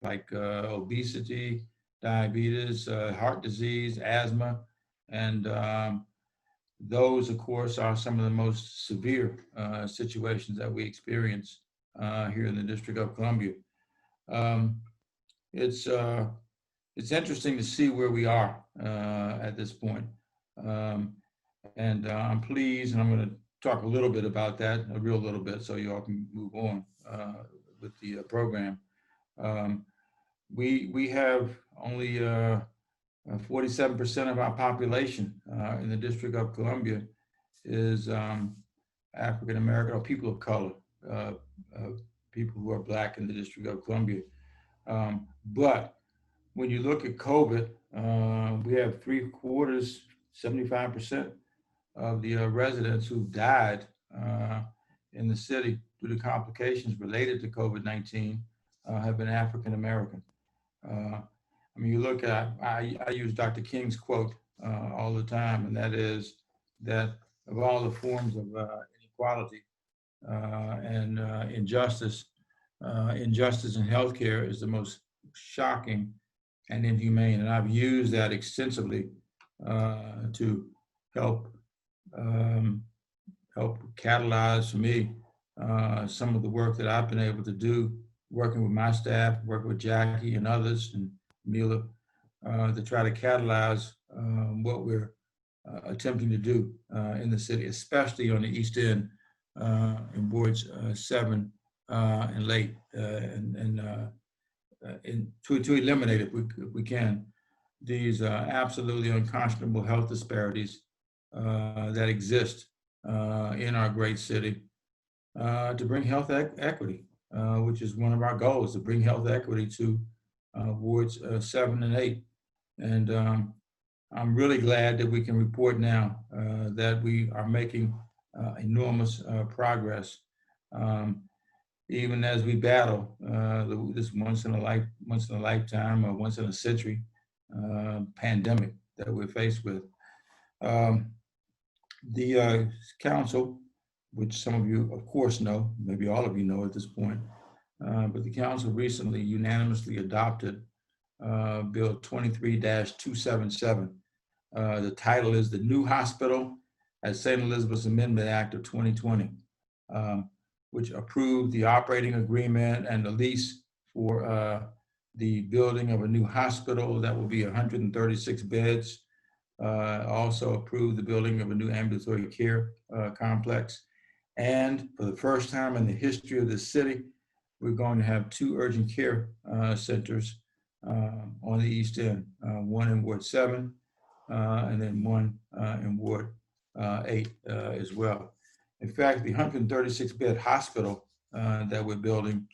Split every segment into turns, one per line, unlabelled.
like obesity, diabetes, heart disease, asthma, and those, of course, are some of the most severe situations that we experience here in the District of Columbia. Um, it's uh, it's interesting to see where we are at this point. Um, and I'm pleased, and I'm going to talk a little bit about that, a real little bit, so you all can move on with the program. Um, we have only 47% of our population in the District of Columbia is African American or people of color, uh, uh, people who are Black in the District of Columbia. But when you look at COVID, we have three quarters, 75% of the residents who died in the city due to complications related to COVID-19 have been African American. I mean, you look at, I use Dr. King's quote all the time, and that is that of all the forms of inequality and injustice, injustice in healthcare is the most shocking and inhumane. And I've used that extensively to help um, help catalyze for me some of the work that I've been able to do, working with my staff, working with Jackie and others, and Mila, to try to catalyze what we're attempting to do in the city, especially on the East End in wards 7 and late, and to eliminate, if we can, these absolutely unconscionable health disparities that exist in our great city, to bring health equity, which is one of our goals, to bring health equity to wards 7 and 8. And I'm really glad that we can report now that we are making enormous progress, even as we battle this once in a lifetime or once in a century pandemic that we're faced with. Um, the council, which some of you, of course, know, maybe all of you know at this point, but the council recently unanimously adopted Bill 23-277. The title is the New Hospital at St. Elizabeth's Amendment Act of 2020, which approved the operating agreement and the lease for the building of a new hospital that will be 136 beds. Also approved the building of a new ambulatory care complex. And for the first time in the history of the city, we're going to have 2 urgent care centers on the East End, one in Ward 7 and then one in Ward 8 as well. In fact, the 136-bed hospital that we're building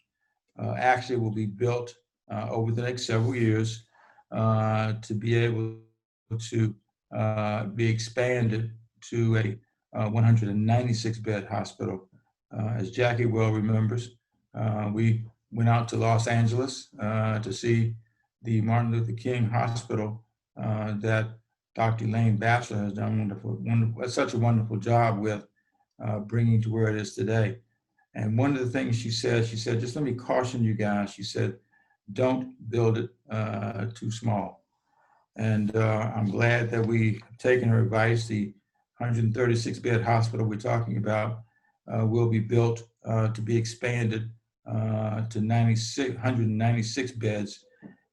actually will be built over the next several years to be able to be expanded to a 196-bed hospital. As Jackie well remembers, we went out to Los Angeles to see the Martin Luther King Hospital that Dr. Elaine Batchelor has done such a wonderful job with bringing to where it is today. And one of the things she said, just let me caution you guys, she said, don't build it too small. And I'm glad that we've taken her advice. The 136-bed hospital we're talking about will be built to be expanded to 196 beds.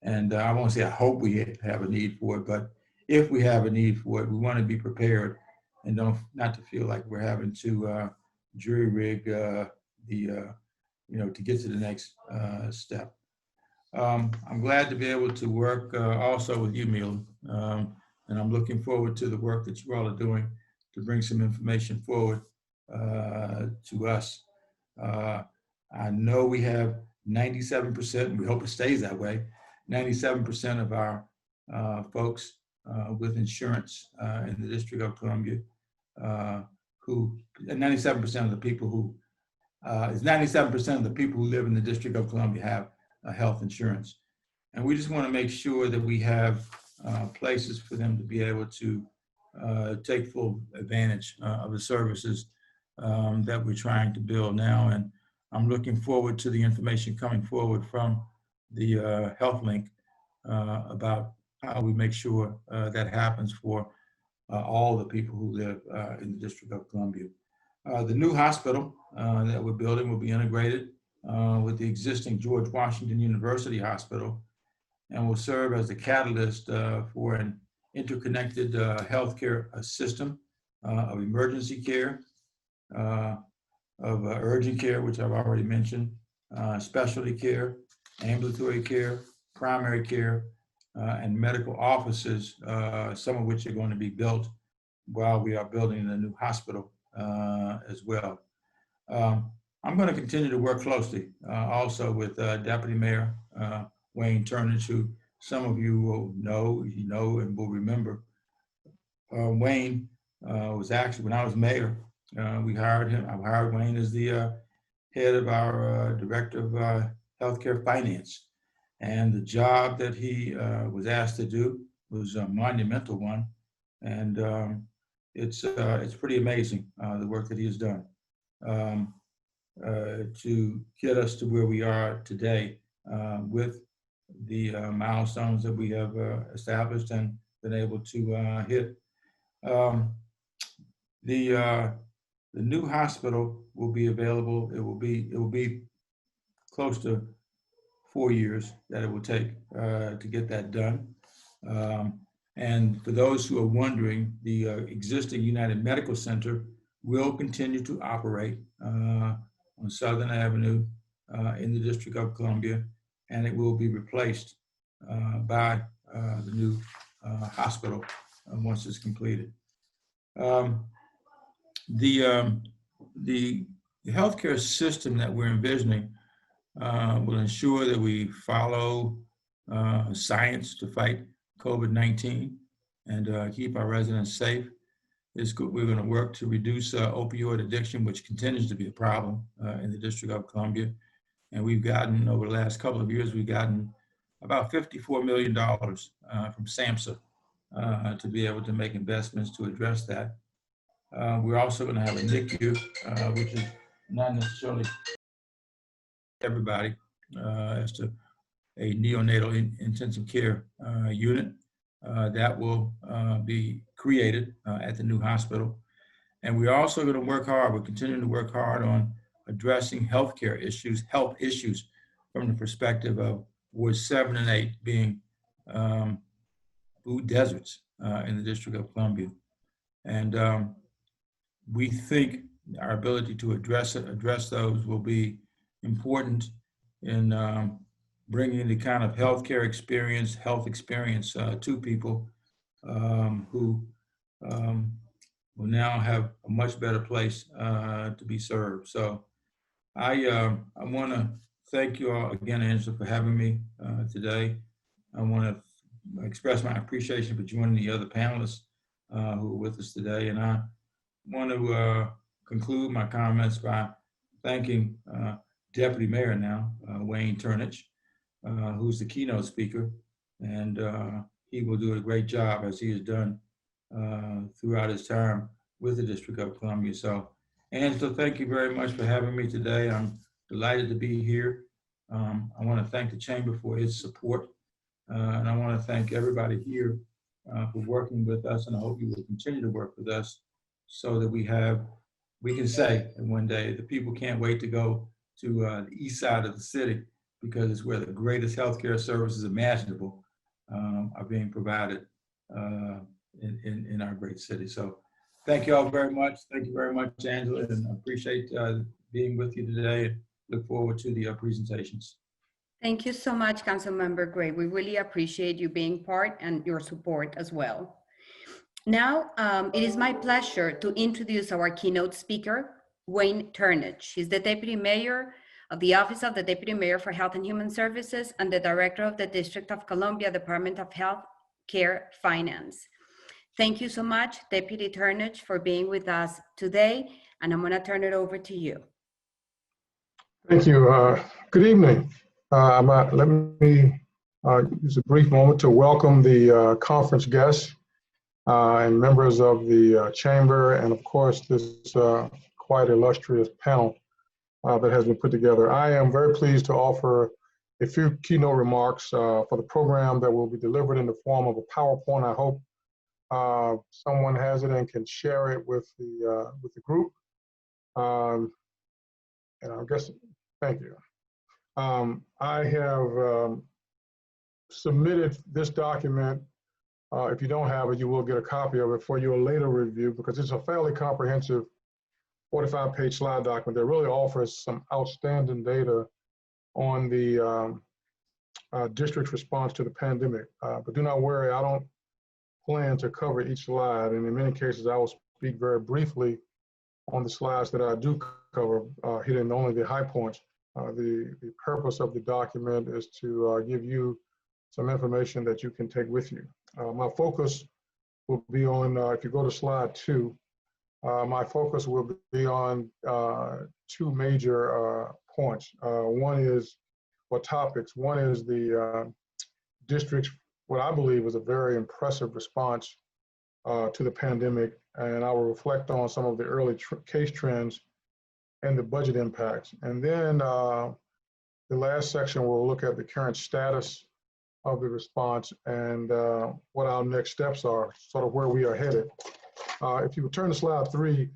And I won't say I hope we have a need for it, but if we have a need for it, we want to be prepared and not to feel like we're having to jury rig to get to the next step. I'm glad to be able to work also with you, Mila, and I'm looking forward to the work that you all are doing to bring some information forward to us. I know we have 97%, and we hope it stays that way, 97% of our folks with insurance in the District of Columbia, who 97% of the people who, 97% of the people who live in the District of Columbia have health insurance. And we just want to make sure that we have places for them to be able to take full advantage of the services that we're trying to build now. And I'm looking forward to the information coming forward from the health link about how we make sure that happens for all the people who live in the District of Columbia. The new hospital that we're building will be integrated with the existing George Washington University Hospital and will serve as the catalyst for an interconnected healthcare system of emergency care, of urgent care, which I've already mentioned, specialty care, ambulatory care, primary care, and medical offices, some of which are going to be built while we are building the new hospital as well. I'm going to continue to work closely also with Deputy Mayor Wayne Turnage, who some of you will know, and will remember. Wayne was actually, when I was mayor, we hired him. I hired Wayne as the head of our Director of Healthcare Finance. And the job that he was asked to do was a monumental one. And it's pretty amazing, the work that he has done to get us to where we are today with the milestones that we have established and been able to hit. The new hospital will be available. It will be close to 4 years that it will take to get that done. And for those who are wondering, the existing United Medical Center will continue to operate on Southern Avenue in the District of Columbia, and it will be replaced by the new hospital once it's completed. The healthcare system that we're envisioning will ensure that we follow science to fight COVID-19 and keep our residents safe. We're going to work to reduce opioid addiction, which continues to be a problem in the District of Columbia. And we've gotten, over the last couple of years, we've gotten about $54 million from SAMHSA to be able to make investments to address that. We're also going to have a NICU, which is not necessarily everybody, as to a neonatal intensive care unit that will be created at the new hospital. And we're also going to work hard, we're continuing to work hard on addressing healthcare issues, health issues from the perspective of wards 7 and 8 being food deserts in the District of Columbia. And we think our ability to address those will be important in bringing the kind of healthcare experience, health experience to people who will now have a much better place to be served. So I want to thank you all again, Angela, for having me today. I want to express my appreciation for joining the other panelists who are with us today. And I want to conclude my comments by thanking Deputy Mayor now, Wayne Turnage, who's the keynote speaker. And he will do a great job, as he has done throughout his term with the District of Columbia. So, Angela, thank you very much for having me today. I'm delighted to be here. I want to thank the Chamber for its support. And I want to thank everybody here for working with us. And I hope you will continue to work with us so that we can say, and one day, the people can't wait to go to the east side of the city, because it's where the greatest healthcare services imaginable are being provided in our great city. So thank you all very much. Thank you very much, Angela, and I appreciate being with you today and look forward to the presentations.
Thank you so much, Councilmember Gray. We really appreciate you being part and your support as well. Now, it is my pleasure to introduce our keynote speaker, Wayne Turnage. He's the Deputy Mayor of the Office of the Deputy Mayor for Health and Human Services and the Director of the District of Columbia Department of Health Care Finance. Thank you so much, Deputy Turnage, for being with us today, and I'm going to turn it over to you.
Thank you. Good evening. Let me use a brief moment to welcome the conference guests and members of the Chamber, and of course this quite illustrious panel that has been put together. I am very pleased to offer a few keynote remarks for the program that will be delivered in the form of a PowerPoint. I hope someone has it and can share it with the group. And I guess, thank you. I have submitted this document. If you don't have it, you will get a copy of it for your later review, because it's a fairly comprehensive 45-page slide document that really offers some outstanding data on the district's response to the pandemic. But do not worry, I don't plan to cover each slide, and in many cases, I will speak very briefly on the slides that I do cover, hitting only the high points. The purpose of the document is to give you some information that you can take with you. My focus will be on, if you go to slide 2, my focus will be on 2 major points. One is, or topics. One is the district's, what I believe was a very impressive response to the pandemic, and I will reflect on some of the early case trends and the budget impacts. And then the last section will look at the current status of the response and what our next steps are, sort of where we are headed. If you would turn to slide 3,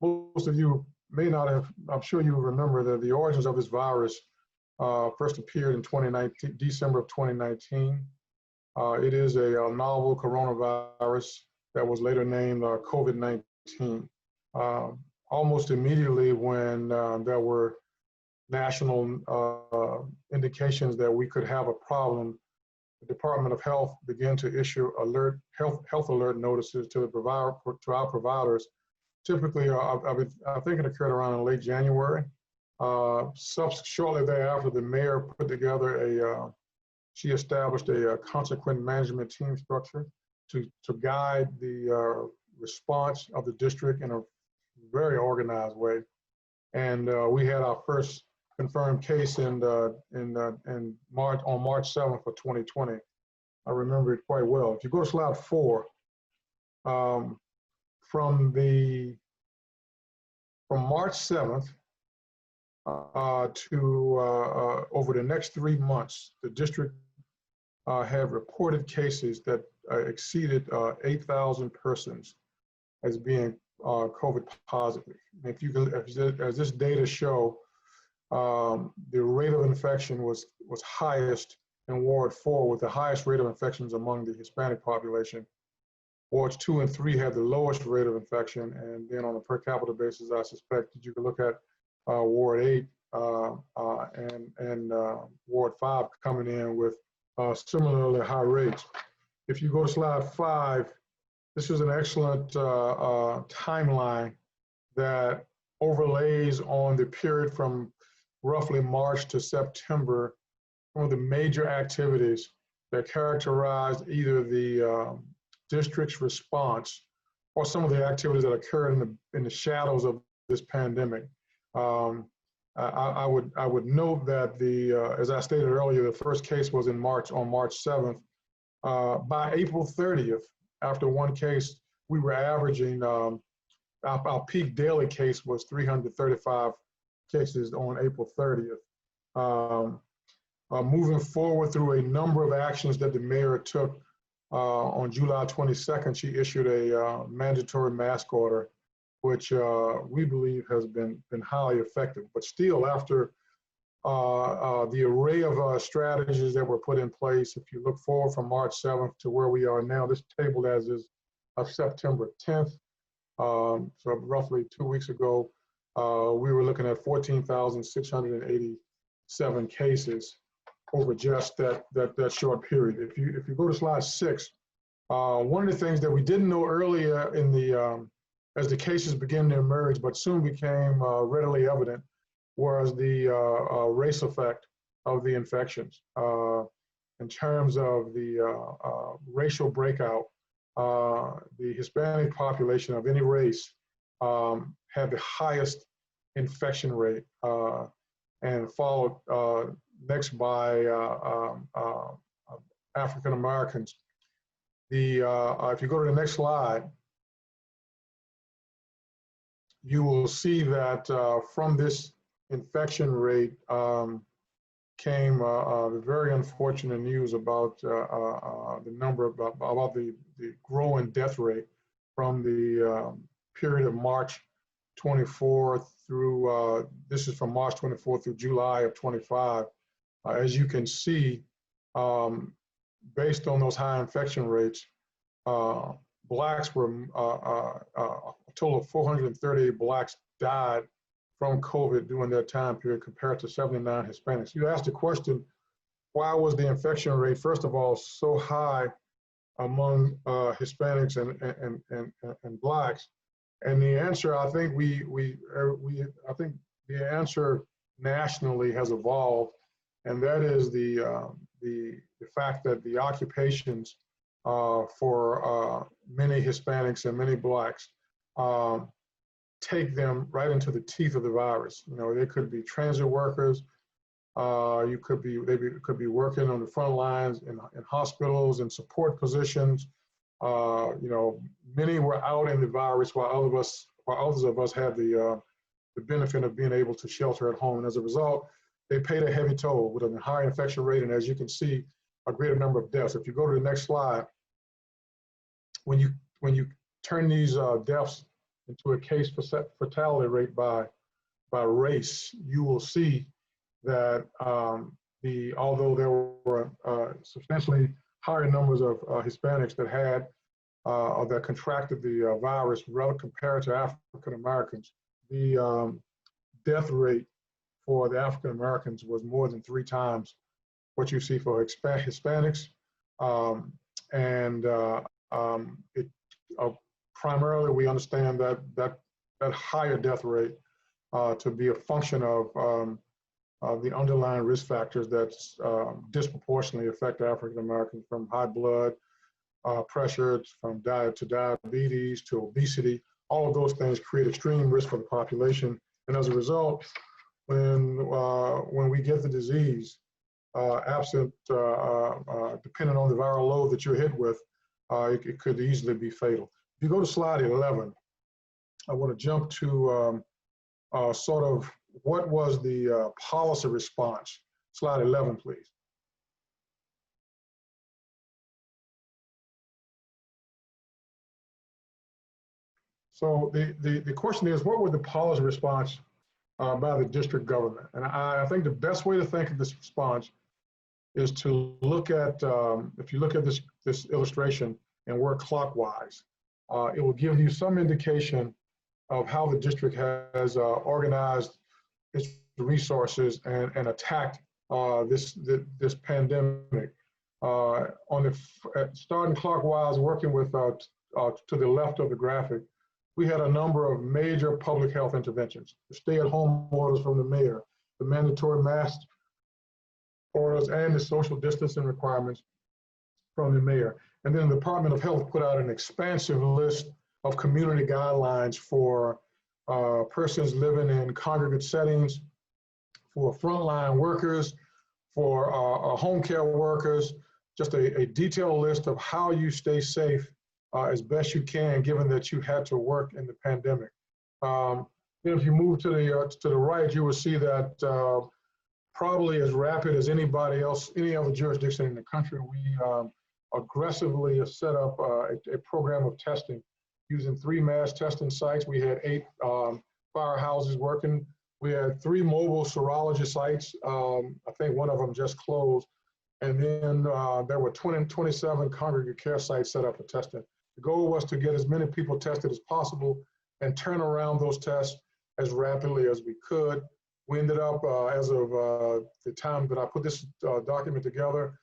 most of you may not have, I'm sure you remember that the origins of this virus first appeared in 2019, December of 2019. It is a novel coronavirus that was later named COVID-19. Almost immediately when there were national indications that we could have a problem, the Department of Health began to issue health alert notices to our providers. Typically, I think it occurred around in late January. Shortly thereafter, the mayor put together she established a consequent management team structure to guide the response of the district in a very organized way. And we had our first confirmed case in March, on March 7th of 2020. I remember it quite well. If you go to slide 4, from March 7th to over the next 3 months, the district have reported cases that exceeded 8,000 persons as being COVID positive. If you can, as this data show, the rate of infection was highest in Ward 4, with the highest rate of infections among the Hispanic population. Wards 2 and 3 had the lowest rate of infection, and then on a per capita basis, I suspect that you can look at Ward 8 and Ward 5 coming in with similarly high rates. If you go to slide 5, this is an excellent timeline that overlays on the period from roughly March to September, one of the major activities that characterized either the district's response or some of the activities that occurred in the shadows of this pandemic. I would note that as I stated earlier, the first case was on March 7th. By April 30th, after one case, we were averaging, our peak daily case was 335 cases on April 30th. Moving forward through a number of actions that the mayor took, on July 22nd, she issued a mandatory mask order, which we believe has been highly effective. But still, after the array of strategies that were put in place, if you look forward from March 7th to where we are now, this table as is of September 10th, so roughly 2 weeks ago, we were looking at 14,687 cases over just that short period. If you go to slide 6, one of the things that we didn't know earlier in the as the cases began to emerge, but soon became readily evident, was the race effect of the infections. In terms of the racial breakout, the Hispanic population of any race had the highest infection rate, and followed next by African Americans. If you go to the next slide, you will see that from this infection rate, came the very unfortunate news about the number about the growing death rate from the period of March 24 through this is from March 24 through July of 25. As you can see, based on those high infection rates, blacks were a total of 438 blacks died from COVID during that time period compared to 79 Hispanics. You asked the question, why was the infection rate, first of all, so high among Hispanics and blacks? And the answer, I think I think the answer nationally has evolved, and that is the fact that the occupations for many Hispanics and many blacks take them right into the teeth of the virus. You know, they could be transit workers. They could be working on the front lines in hospitals and support positions. You know, many were out in the virus while others of us had the benefit of being able to shelter at home. And as a result, they paid a heavy toll with a high infection rate, and as you can see, a greater number of deaths. If you go to the next slide, when you turn these deaths into a case fatality rate by race, you will see that although there were substantially higher numbers of Hispanics that had or that contracted the virus relative compared to African Americans, the death rate for the African Americans was more than 3 times what you see for Hispanics, primarily we understand that higher death rate to be a function of the underlying risk factors that disproportionately affect African Americans, from high blood pressure, from diet to diabetes to obesity. All of those things create extreme risk for the population, and as a result, when we get the disease, absent, depending on the viral load that you're hit with, it could easily be fatal. If you go to slide 11, I want to jump to sort of what was the policy response. Slide 11, please. So the question is, what was the policy response by the district government? And I think the best way to think of this response is to look at, if you look at this illustration and work clockwise, it will give you some indication of how the district has organized its resources and attacked this pandemic. Starting clockwise, working with to the left of the graphic, we had a number of major public health interventions: the stay-at-home orders from the mayor, the mandatory mask orders, and the social distancing requirements from the mayor. And then the Department of Health put out an expansive list of community guidelines for persons living in congregate settings, for frontline workers, for home care workers, just a detailed list of how you stay safe as best you can, given that you had to work in the pandemic. If you move to the right, you will see that probably as rapid as anybody else, any other jurisdiction in the country, we aggressively set up a program of testing using 3 mass testing sites. We had 8 firehouses working. We had 3 mobile serology sites. I think one of them just closed. And then there were 27 congregate care sites set up for testing. The goal was to get as many people tested as possible and turn around those tests as rapidly as we could. We ended up, as of the time that I put this document together,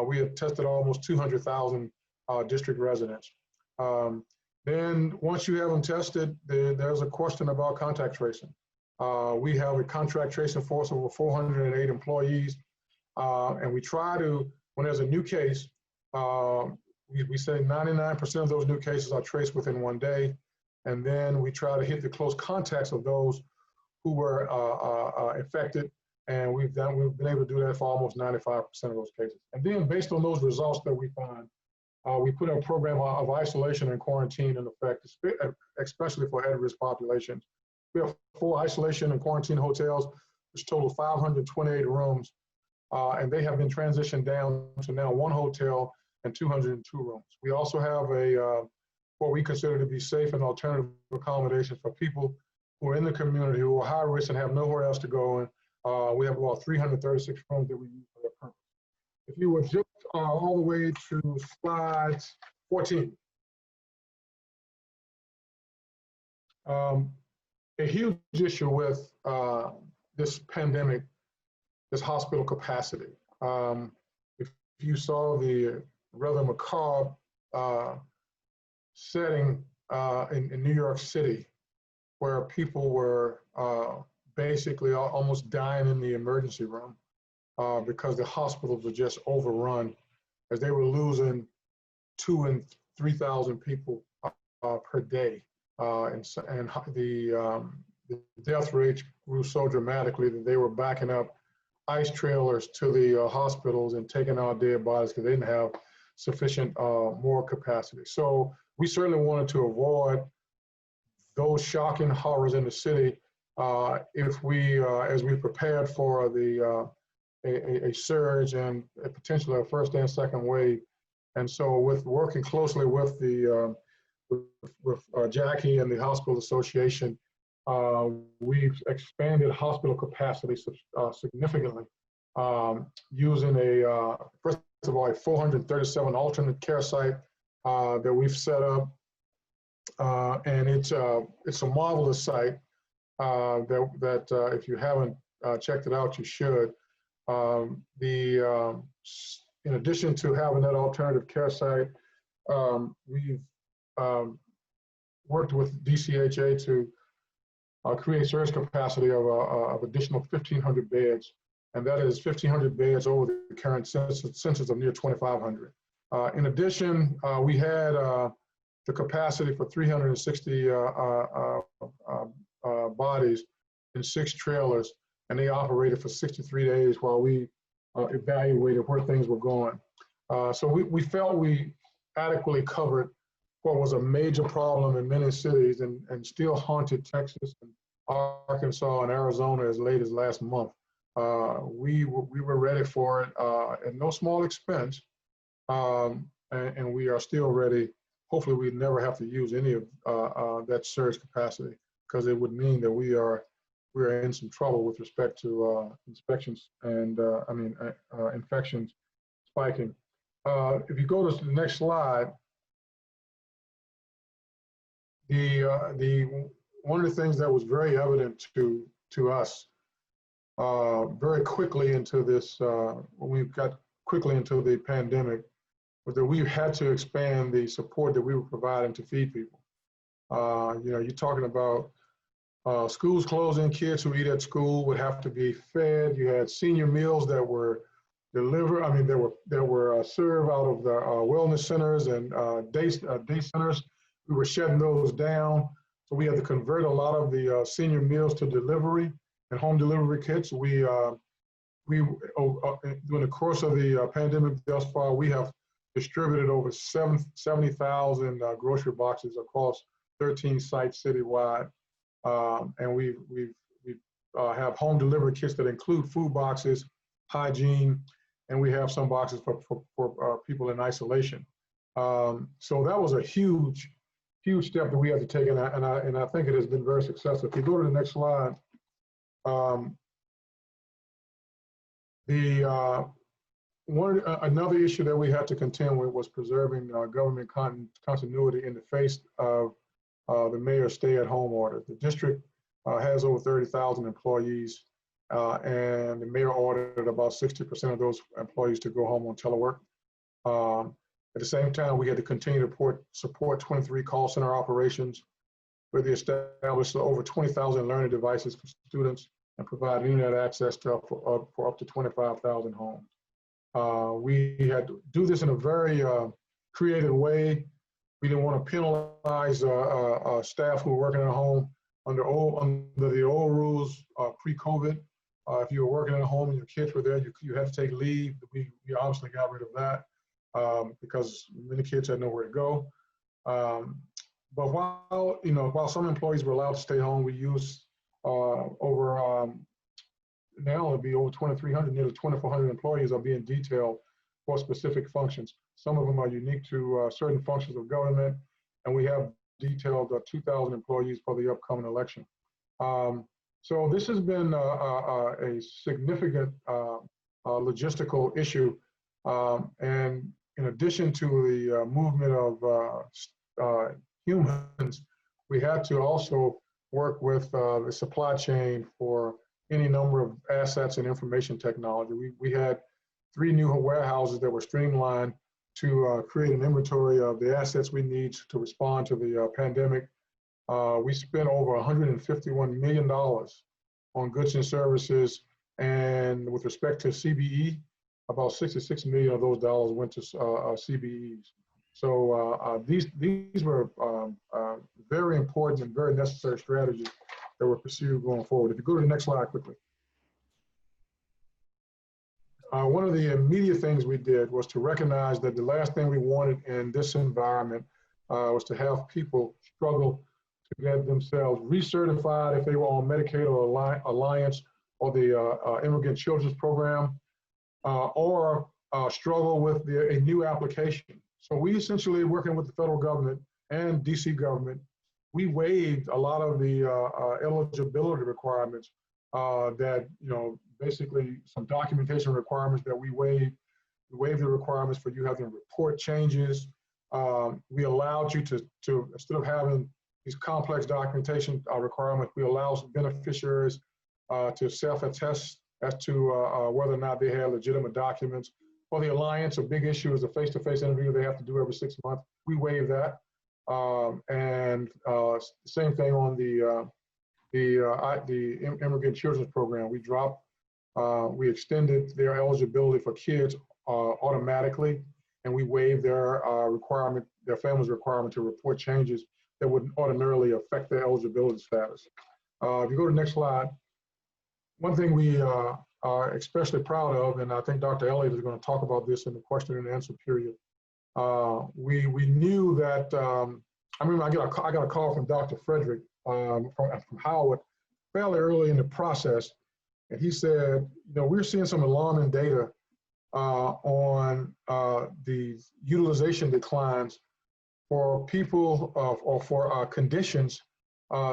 we had tested almost 200,000 district residents. Then once you have them tested, there's a question about contact tracing. We have a contact tracing force of over 408 employees. And we try to, when there's a new case, we say 99% of those new cases are traced within 1 day. And then we try to hit the close contacts of those who were infected. And we've been able to do that for almost 95% of those cases. And then based on those results that we find, we put a program of isolation and quarantine in effect, especially for at-risk populations. We have 4 isolation and quarantine hotels, which total 528 rooms. and they have been transitioned down to now 1 hotel and 202 rooms. We also have what we consider to be safe and alternative accommodations for people who are in the community who are high risk and have nowhere else to go. And we have about 336 rooms that we use for that purpose. If you would jump all the way to slide 14. A huge issue with this pandemic is hospital capacity. If you saw the rather macabre setting in New York City, where people were basically almost dying in the emergency room because the hospitals were just overrun, as they were losing 2,000 and 3,000 people per day. And the death rate grew so dramatically that they were backing up ICE trailers to the hospitals and taking out dead bodies because they didn't have sufficient moral capacity. So we certainly wanted to avoid those shocking horrors in the city if we, as we prepared for a surge and potentially a first and second wave. And so with working closely with Jackie and the Hospital Association, we've expanded hospital capacity significantly using first of all, a 437 alternate care site that we've set up. And it's a marvelous site that if you haven't checked it out, you should. In addition to having that alternative care site, we've worked with DCHA to create surge capacity of additional 1,500 beds, and that is 1,500 beds over the current census of near 2,500. In addition, we had the capacity for 360 bodies in 6 trailers, and they operated for 63 days while we evaluated where things were going. So we felt we adequately covered what was a major problem in many cities and still haunted Texas and Arkansas and Arizona as late as last month. We were ready for it at no small expense, and we are still ready. Hopefully we never have to use any of that surge capacity, because it would mean that we are in some trouble with respect to inspections and infections spiking. If you go to the next slide, one of the things that was very evident to us very quickly into this, when we got quickly into the pandemic, was that we had to expand the support that we were providing to feed people. You're talking about schools closing, kids who eat at school would have to be fed. You had senior meals that were delivered, that were served out of the wellness centers and day centers. We were shutting those down. So we had to convert a lot of the senior meals to delivery and home delivery kits. During the course of the pandemic thus far, we have distributed over 70,000 grocery boxes across 13 sites citywide. And we have home delivery kits that include food boxes, hygiene, and we have some boxes for people in isolation. So that was a huge step that we had to take, and I think it has been very successful. If you go to the next slide, another issue that we had to contend with was preserving government continuity in the face of the mayor's stay-at-home order. The district has over 30,000 employees, and the mayor ordered about 60% of those employees to go home on telework. At the same time, we had to continue to support 23 call center operations, where they established over 20,000 learning devices for students and provide internet access for up to 25,000 homes. We had to do this in a very creative way. We didn't want to penalize staff who were working at home under the old rules pre-COVID. If you were working at home and your kids were there, you had to take leave. We obviously got rid of that because many kids had nowhere to go. But while some employees were allowed to stay home, we used over now it'll be over 2,300, nearly 2,400 employees are being detailed for specific functions. Some of them are unique to certain functions of government, and we have detailed 2,000 employees for the upcoming election. So this has been a significant logistical issue, and in addition to the movement of humans, we had to also work with the supply chain for any number of assets and information technology. We had 3 new warehouses that were streamlined to create an inventory of the assets we need to respond to the pandemic. We spent over $151 million on goods and services, and with respect to CBE, about 66 million of those dollars went to CBEs. So these were very important and very necessary strategies that were pursued going forward. If you go to the next slide quickly. One of the immediate things we did was to recognize that the last thing we wanted in this environment was to have people struggle to get themselves recertified if they were on Medicaid or Alliance or the Immigrant Children's Program, or struggle with a new application. So we essentially, working with the federal government and DC government, we waived a lot of the eligibility requirements that, basically some documentation requirements that we waived. We waived the requirements for you having to report changes. We allowed you to instead of having these complex documentation requirements, we allow beneficiaries to self-attest as to whether or not they have legitimate documents. For the Alliance, a big issue is a face-to-face interview they have to do every 6 months. We waive that. And same thing on the Immigrant Children's Program. We extended their eligibility for kids automatically, and we waived their family's requirement to report changes that would ordinarily affect their eligibility status. If you go to the next slide, one thing we are especially proud of, and I think Dr. Elliott is going to talk about this in the question and answer period. We knew that, I remember I got a call from Dr. Frederick from Howard fairly early in the process, and he said, we're seeing some alarming data on the utilization declines for people or for conditions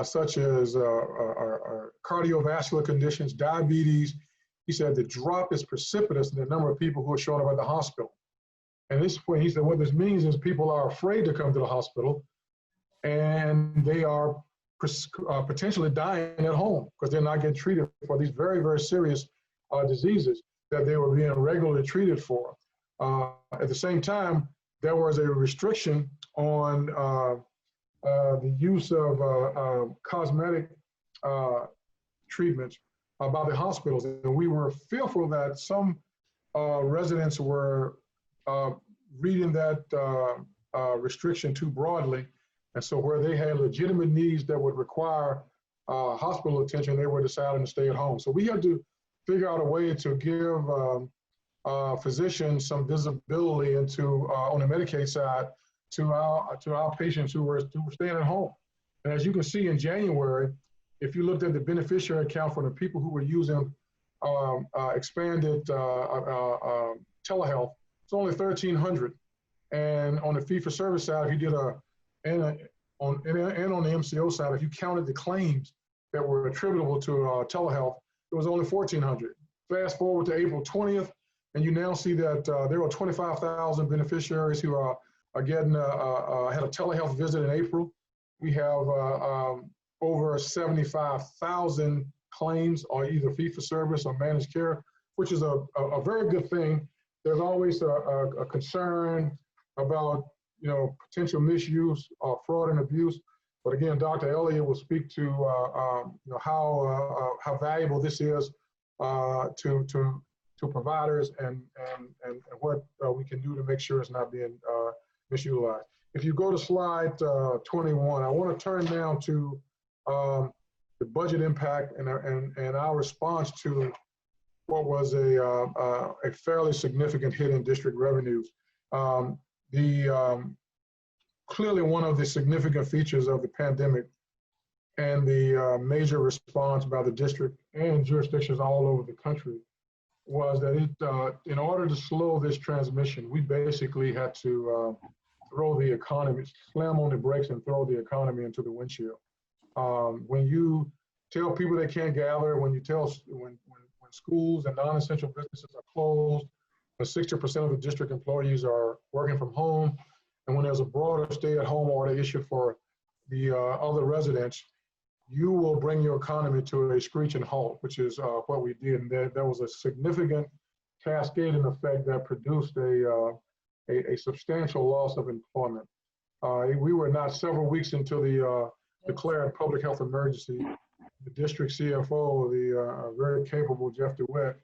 such as cardiovascular conditions, diabetes. He said the drop is precipitous in the number of people who are showing up at the hospital. And at this point, he said, what this means is people are afraid to come to the hospital, and they are potentially dying at home because they're not getting treated for these very, very serious diseases that they were being regularly treated for. At the same time, there was a restriction on the use of cosmetic treatments by the hospitals. And we were fearful that some residents were reading that restriction too broadly. And so where they had legitimate needs that would require hospital attention, they were deciding to stay at home. So we had to figure out a way to give physicians some visibility into, on the Medicaid side, to our patients who were staying at home. And as you can see in January, if you looked at the beneficiary account for the people who were using expanded telehealth, it's only 1,300. And on the fee-for-service side, if you did and on the MCO side, if you counted the claims that were attributable to telehealth, it was only 1,400. Fast forward to April 20th, and you now see that there are 25,000 beneficiaries who are getting had a telehealth visit in April. We have over 75,000 claims are either fee-for-service or managed care, which is a very good thing. There's always a concern about potential misuse, fraud and abuse. But again, Dr. Elliott will speak to how valuable this is to providers and what we can do to make sure it's not being misutilized. If you go to slide 21, I want to turn now to the budget impact and our response to what was a fairly significant hit in district revenues. Clearly one of the significant features of the pandemic and the major response by the district and jurisdictions all over the country was that in order to slow this transmission, we basically had to throw the economy, slam on the brakes and throw the economy into the windshield. When you tell people they can't gather, when schools and non-essential businesses are closed, when 60% of the district employees are working from home, and when there's a broader stay-at-home order issued for the other residents, you will bring your economy to a screeching halt, which is what we did. And there was a significant cascading effect that produced a substantial loss of employment. We were not several weeks into the declared public health emergency. The district CFO, the very capable Jeff DeWitt,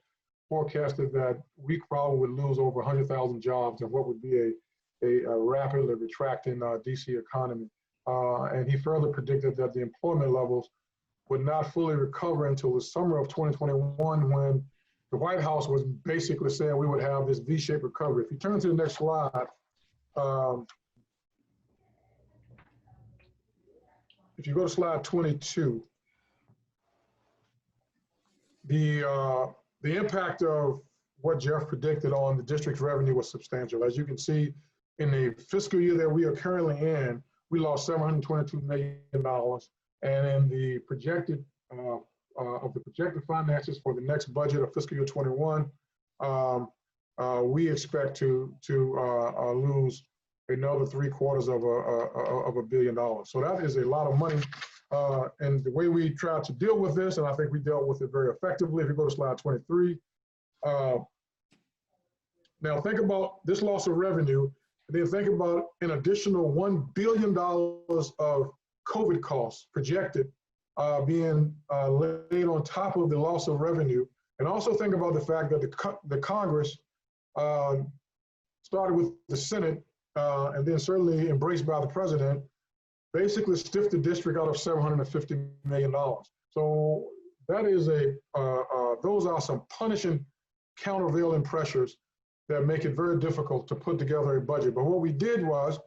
forecasted that we probably would lose over 100,000 jobs in what would be a rapidly retracting DC economy. And he further predicted that the employment levels would not fully recover until the summer of 2021, when the White House was basically saying we would have this V-shaped recovery. If you turn to the next slide, if you go to slide 22, the impact of what Jeff predicted on the district's revenue was substantial. As you can see, in the fiscal year that we are currently in, we lost $722 million, and in the projected finances for the next budget of fiscal year 21, we expect to lose another $750 million. So that is a lot of money. And the way we tried to deal with this, and I think we dealt with it very effectively. If you go to slide 23, now think about this loss of revenue, and then think about an additional $1 billion of COVID costs projected being laid on top of the loss of revenue. And also think about the fact that the Congress started with the Senate and then certainly embraced by the president, basically stiffed the district out of $750 million. So that is those are some punishing countervailing pressures that make it very difficult to put together a budget. But what we did was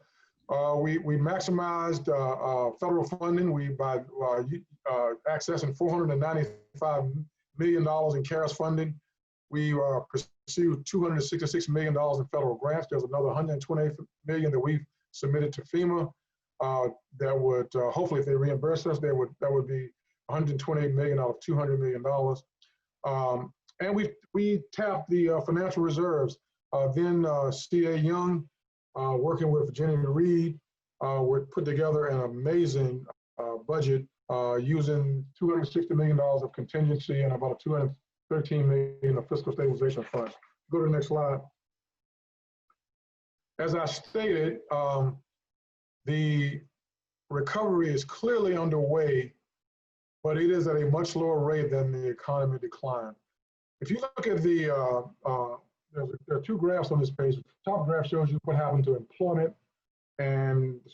we maximized federal funding. By accessing $495 million in CARES funding, we pursued $266 million in federal grants. There's another $128 million that we've submitted to FEMA. That would hopefully, if they reimburse us, that would be $128 million out of $200 million. And we tapped the financial reserves. Then C.A. Young, working with Virginia Reed, would put together an amazing budget using $260 million of contingency and about $213 million of fiscal stabilization funds. Go to the next slide. As I stated, the recovery is clearly underway, but it is at a much lower rate than the economy decline. If you look at there are two graphs on this page. The top graph shows you what happened to employment, and the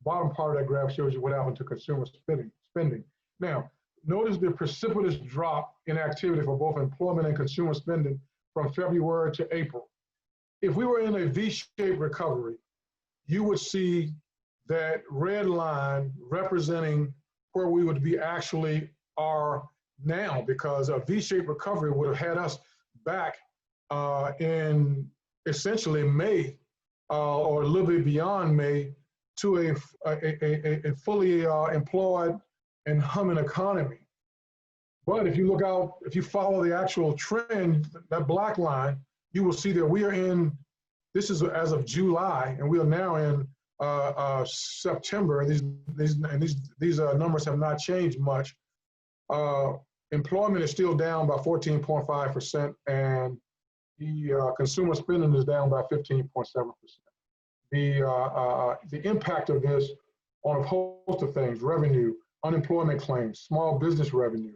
bottom part of that graph shows you what happened to consumer spending. Now, notice the precipitous drop in activity for both employment and consumer spending from February to April. If we were in a V-shaped recovery, you would see that red line representing where we would be actually are now, because a V-shaped recovery would have had us back in essentially May or a little bit beyond May to a fully employed and humming economy. But if you look out, if you follow the actual trend, that black line, you will see that we are in, this is as of July, and we are now in September. These numbers have not changed much. Employment is still down by 14.5%, and the consumer spending is down by 15.7%. The impact of this on a host of things, revenue, unemployment claims, small business revenue,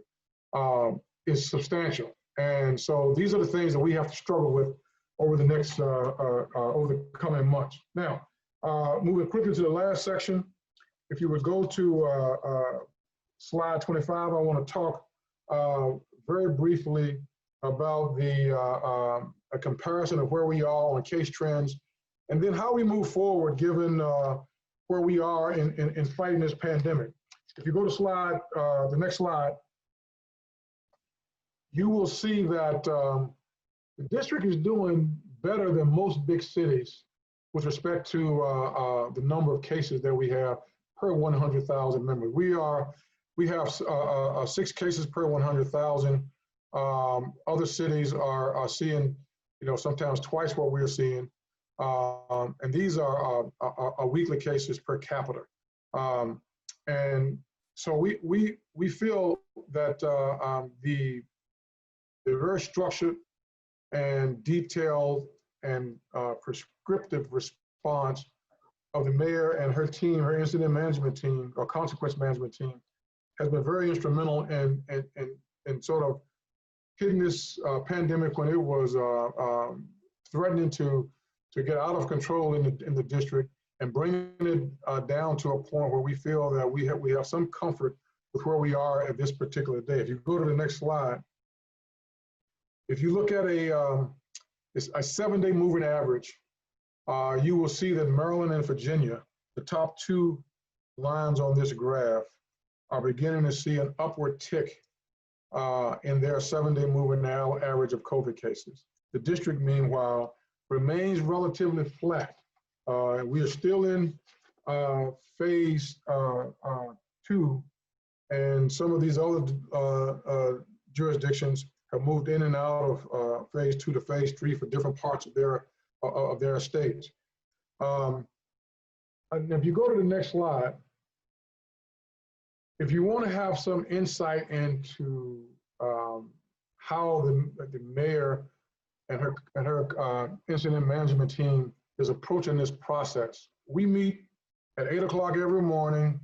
is substantial. And so these are the things that we have to struggle with over the next, over the coming months. Now, moving quickly to the last section, if you would go to slide 25, I want to talk very briefly about a comparison of where we are on case trends, and then how we move forward given where we are in fighting this pandemic. if you go to the next slide, you will see that the district is doing better than most big cities with respect to the number of cases that we have per 100,000 members. We have 6 cases per 100,000. Other cities are seeing, sometimes twice what we're seeing. And these are weekly cases per capita. And so we feel that the very structured and detailed and prescriptive response of the mayor and her team, her incident management team or consequence management team, has been very instrumental in sort of hitting this pandemic when it was threatening to get out of control in the district, and bringing it down to a point where we feel that we have some comfort with where we are at this particular day. If you go to the next slide, if you look at a 7-day moving average, you will see that Maryland and Virginia, the top 2 lines on this graph, are beginning to see an upward tick in their 7-day moving average of COVID cases. The district, meanwhile, remains relatively flat. We are still in phase 2, and some of these other jurisdictions have moved in and out of phase 2 to phase 3 for different parts of their estates. And if you go to the next slide, if you want to have some insight into how the mayor and her incident management team is approaching this process, we meet at 8 o'clock every morning.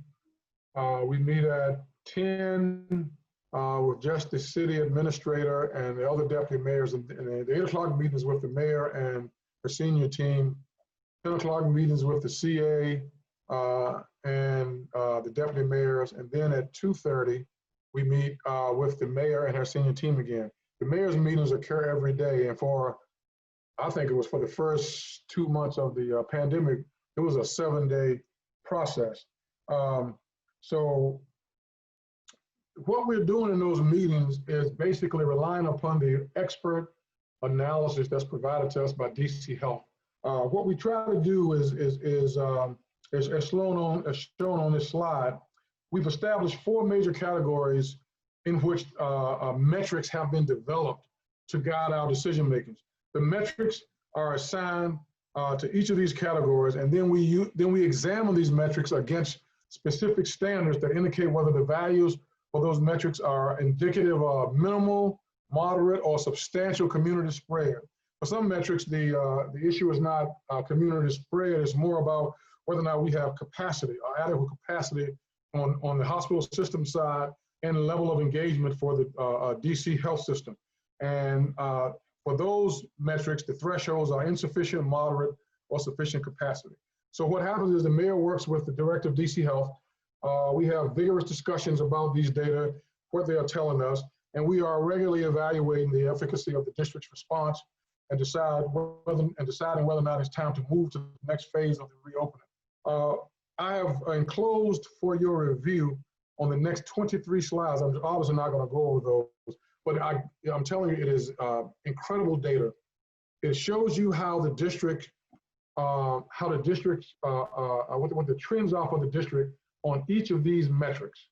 We meet at 10 with just the city administrator and the other deputy mayors, and the 8 o'clock meetings with the mayor and her senior team, 10 o'clock meetings with the CA and the deputy mayors, and then at 2:30 we meet with the mayor and her senior team again. The mayor's meetings occur every day, and I think it was for the first 2 months of the pandemic, it was a 7-day process. So what we're doing in those meetings is basically relying upon the expert analysis that's provided to us by DC Health. What we try to do is as shown on this slide, we've established 4 major categories in which metrics have been developed to guide our decision makings. The metrics are assigned to each of these categories, and then we examine these metrics against specific standards that indicate whether the values for those metrics are indicative of minimal, moderate, or substantial community spread. For some metrics, the issue is not community spread, it's more about whether or not we have capacity, or adequate capacity on the hospital system side and the level of engagement for the DC health system. And for those metrics, the thresholds are insufficient, moderate, or sufficient capacity. So what happens is the mayor works with the director of DC Health. We have vigorous discussions about these data, what they are telling us, and we are regularly evaluating the efficacy of the district's response and deciding whether or not it's time to move to the next phase of the reopening. I have enclosed for your review on the next 23 slides. I'm obviously not going to go over those, but I'm telling you, it is incredible data. It shows you how the district, what the trends are for the district on each of these metrics,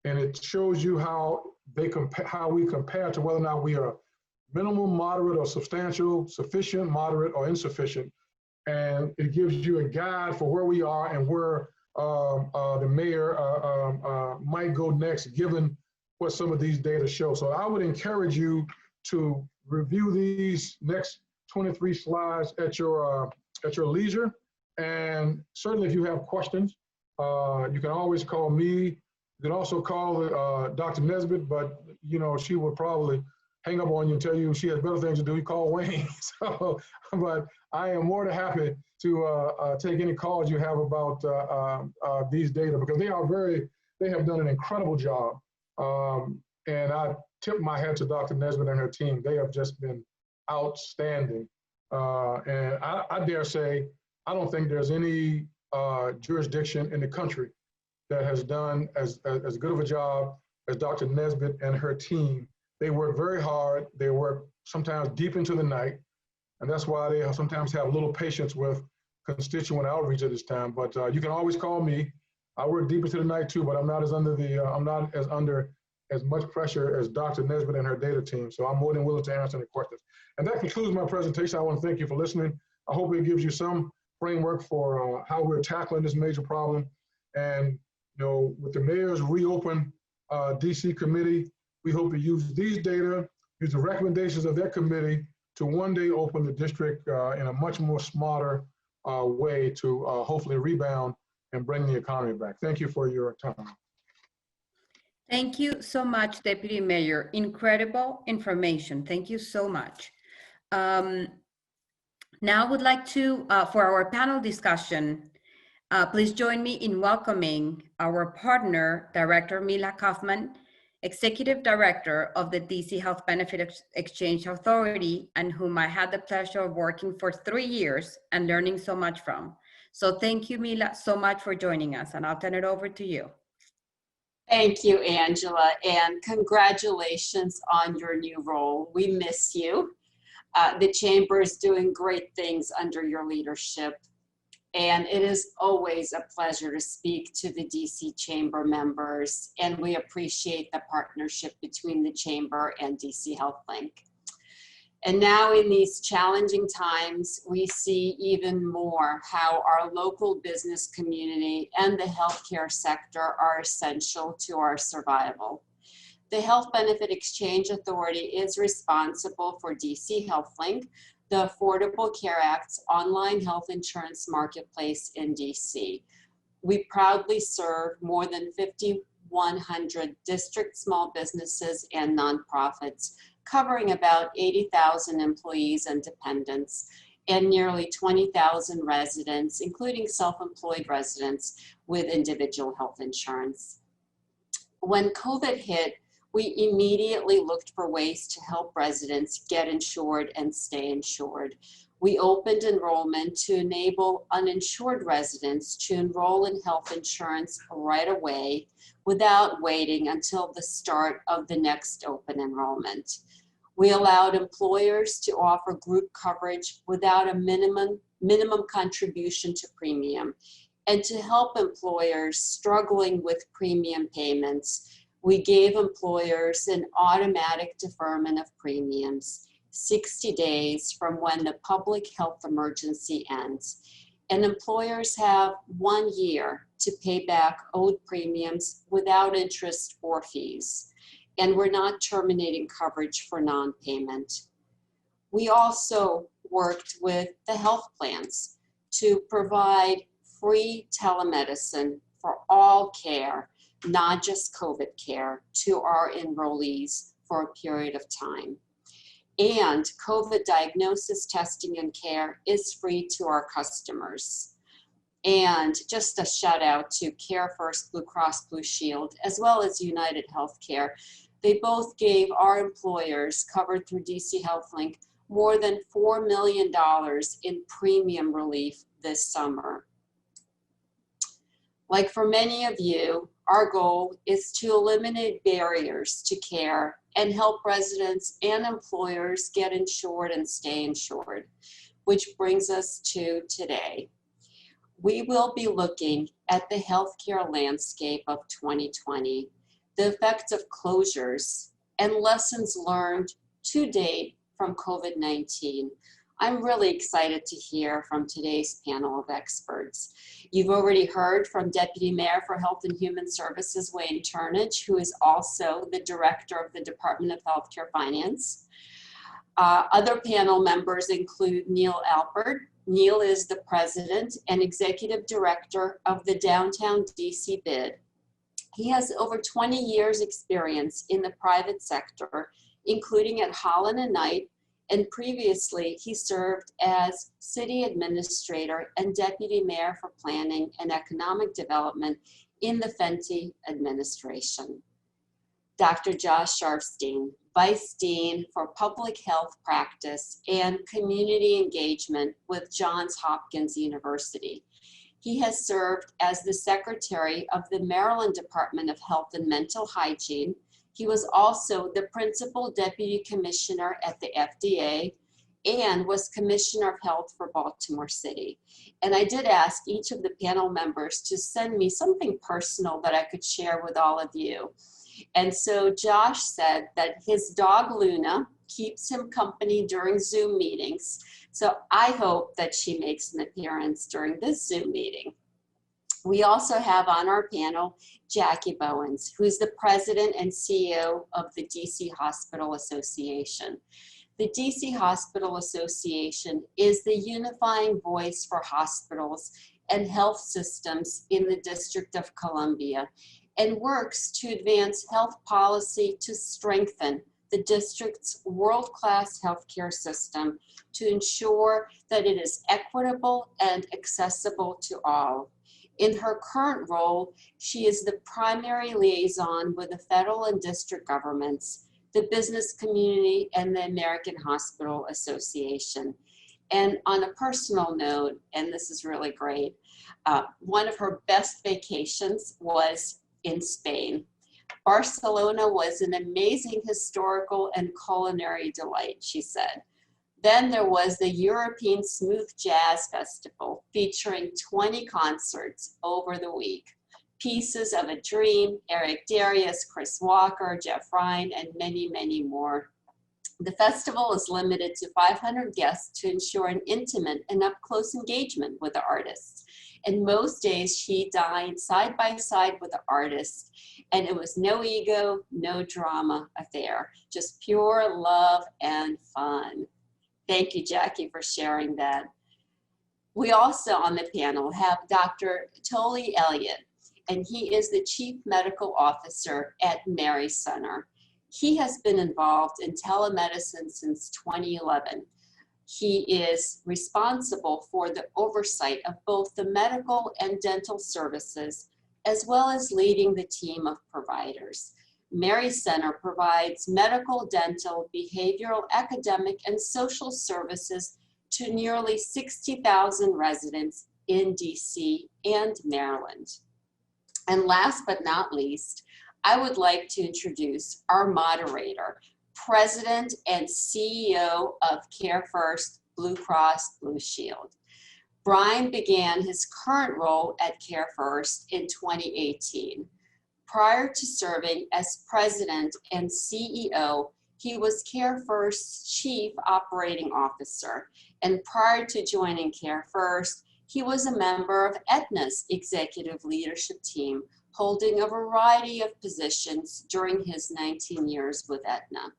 and it shows you how we compare to whether or not we are minimal, moderate, or substantial, sufficient, moderate, or insufficient. And it gives you a guide for where we are and where the mayor might go next, given what some of these data show. So I would encourage you to review these next 23 slides at your leisure. And certainly if you have questions, you can always call me. You can also call Dr. Nesbitt, but she would probably hang up on you and tell you she has better things to do. You call Wayne. So, but I am more than happy to take any calls you have about these data, because they have done an incredible job. And I tip my hat to Dr. Nesbitt and her team. They have just been outstanding. And I dare say, I don't think there's any jurisdiction in the country that has done as good of a job as Dr. Nesbitt and her team. They work very hard. They work sometimes deep into the night, and that's why they sometimes have little patience with constituent outreach at this time. But you can always call me. I work deep into the night too, but I'm not as under as much pressure as Dr. Nesbitt and her data team. So I'm more than willing to answer any questions. And that concludes my presentation. I want to thank you for listening. I hope it gives you some framework for how we're tackling this major problem. And with the mayor's reopen DC committee, we hope to use these data, use the recommendations of that committee to one day open the district in a much more smarter way to hopefully rebound and bring the economy back. Thank you for your time.
Thank you so much, Deputy Mayor. Incredible information. Thank you so much. Now I would like to, for our panel discussion, please join me in welcoming our partner, Director Mila Kaufman, Executive Director of the DC Health Benefit Exchange Authority, and whom I had the pleasure of working for 3 years and learning so much from. So thank you, Mila, so much for joining us, and I'll turn it over to you.
Thank you, Angela, and congratulations on your new role. We miss you. The Chamber is doing great things under your leadership, and it is always a pleasure to speak to the DC Chamber members, and we appreciate the partnership between the Chamber and DC HealthLink. And now in these challenging times, we see even more how our local business community and the healthcare sector are essential to our survival. The Health Benefit Exchange Authority is responsible for DC HealthLink, the Affordable Care Act's online health insurance marketplace in DC. We proudly serve more than 5,100 district small businesses and nonprofits, covering about 80,000 employees and dependents, and nearly 20,000 residents, including self-employed residents with individual health insurance. When COVID hit, we immediately looked for ways to help residents get insured and stay insured. We opened enrollment to enable uninsured residents to enroll in health insurance right away without waiting until the start of the next open enrollment. We allowed employers to offer group coverage without a minimum contribution to premium. And to help employers struggling with premium payments, we gave employers an automatic deferment of premiums, 60 days from when the public health emergency ends. And employers have 1 year to pay back owed premiums without interest or fees. And we're not terminating coverage for non-payment. We also worked with the health plans to provide free telemedicine for all care, not just COVID care, to our enrollees for a period of time. And COVID diagnosis, testing, and care is free to our customers. And just a shout out to CareFirst, Blue Cross Blue Shield, as well as United Healthcare. They both gave our employers covered through DC HealthLink more than $4 million in premium relief this summer. Like for many of you, our goal is to eliminate barriers to care and help residents and employers get insured and stay insured, which brings us to today. We will be looking at the healthcare landscape of 2020, the effects of closures, and lessons learned to date from COVID-19. I'm really excited to hear from today's panel of experts. You've already heard from Deputy Mayor for Health and Human Services, Wayne Turnage, who is also the Director of the Department of Healthcare Finance. Other panel members include Neil Alpert. Neil is the President and Executive Director of the Downtown DC BID. He has over 20 years experience in the private sector, including at Holland & Knight, and previously he served as City Administrator and Deputy Mayor for Planning and Economic Development in the Fenty administration. Dr. Josh Sharfstein, Vice Dean for Public Health Practice and Community Engagement with Johns Hopkins University. He has served as the secretary of the Maryland Department of Health and Mental Hygiene. He was also the principal deputy commissioner at the FDA and was commissioner of health for Baltimore City. And I did ask each of the panel members to send me something personal that I could share with all of you. And so Josh said that his dog Luna keeps him company during Zoom meetings. So I hope that she makes an appearance during this Zoom meeting. We also have on our panel Jackie Bowens, who's the president and CEO of the DC Hospital Association. The DC Hospital Association is the unifying voice for hospitals and health systems in the District of Columbia and works to advance health policy to strengthen the district's world-class healthcare system to ensure that it is equitable and accessible to all. In her current role, she is the primary liaison with the federal and district governments, the business community, and the American Hospital Association. And on a personal note, and this is really great, one of her best vacations was in Spain. Barcelona was an amazing historical and culinary delight, she said. Then there was the European Smooth Jazz Festival featuring 20 concerts over the week. Pieces of a Dream, Eric Darius, Chris Walker, Jeff Ryan, and many, many more. The festival is limited to 500 guests to ensure an intimate and up-close engagement with the artists. And most days she dined side by side with the artist, and it was no ego, no drama affair, just pure love and fun. Thank you, Jackie, for sharing that. We also on the panel have Dr. Tolly Elliott, and he is the Chief Medical Officer at Mary Center. He has been involved in telemedicine since 2011. He is responsible for the oversight of both the medical and dental services, as well as leading the team of providers. Mary Center provides medical, dental, behavioral, academic, and social services to nearly 60,000 residents in DC and Maryland. And last but not least, I would like to introduce our moderator, President and CEO of CareFirst Blue Cross Blue Shield. Brian began his current role at CareFirst in 2018. Prior to serving as president and CEO, he was CareFirst's Chief Operating Officer. And prior to joining CareFirst, he was a member of Aetna's executive leadership team, holding a variety of positions during his 19 years with Aetna.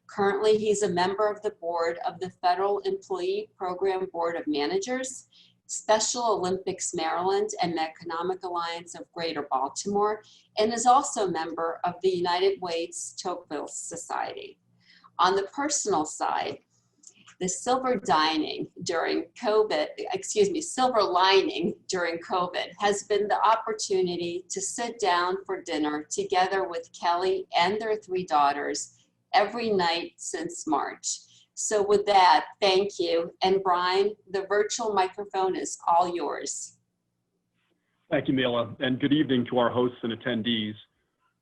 Currently, he's a member of the board of the Federal Employee Program Board of Managers, Special Olympics Maryland, and the Economic Alliance of Greater Baltimore, and is also a member of the United Way's Tocqueville Society. On the personal side, the silver lining during COVID has been the opportunity to sit down for dinner together with Kelly and their 3 daughters every night since March. So with that, thank you. And Brian, the virtual microphone is all yours.
Thank you, Mila, and good evening to our hosts and attendees.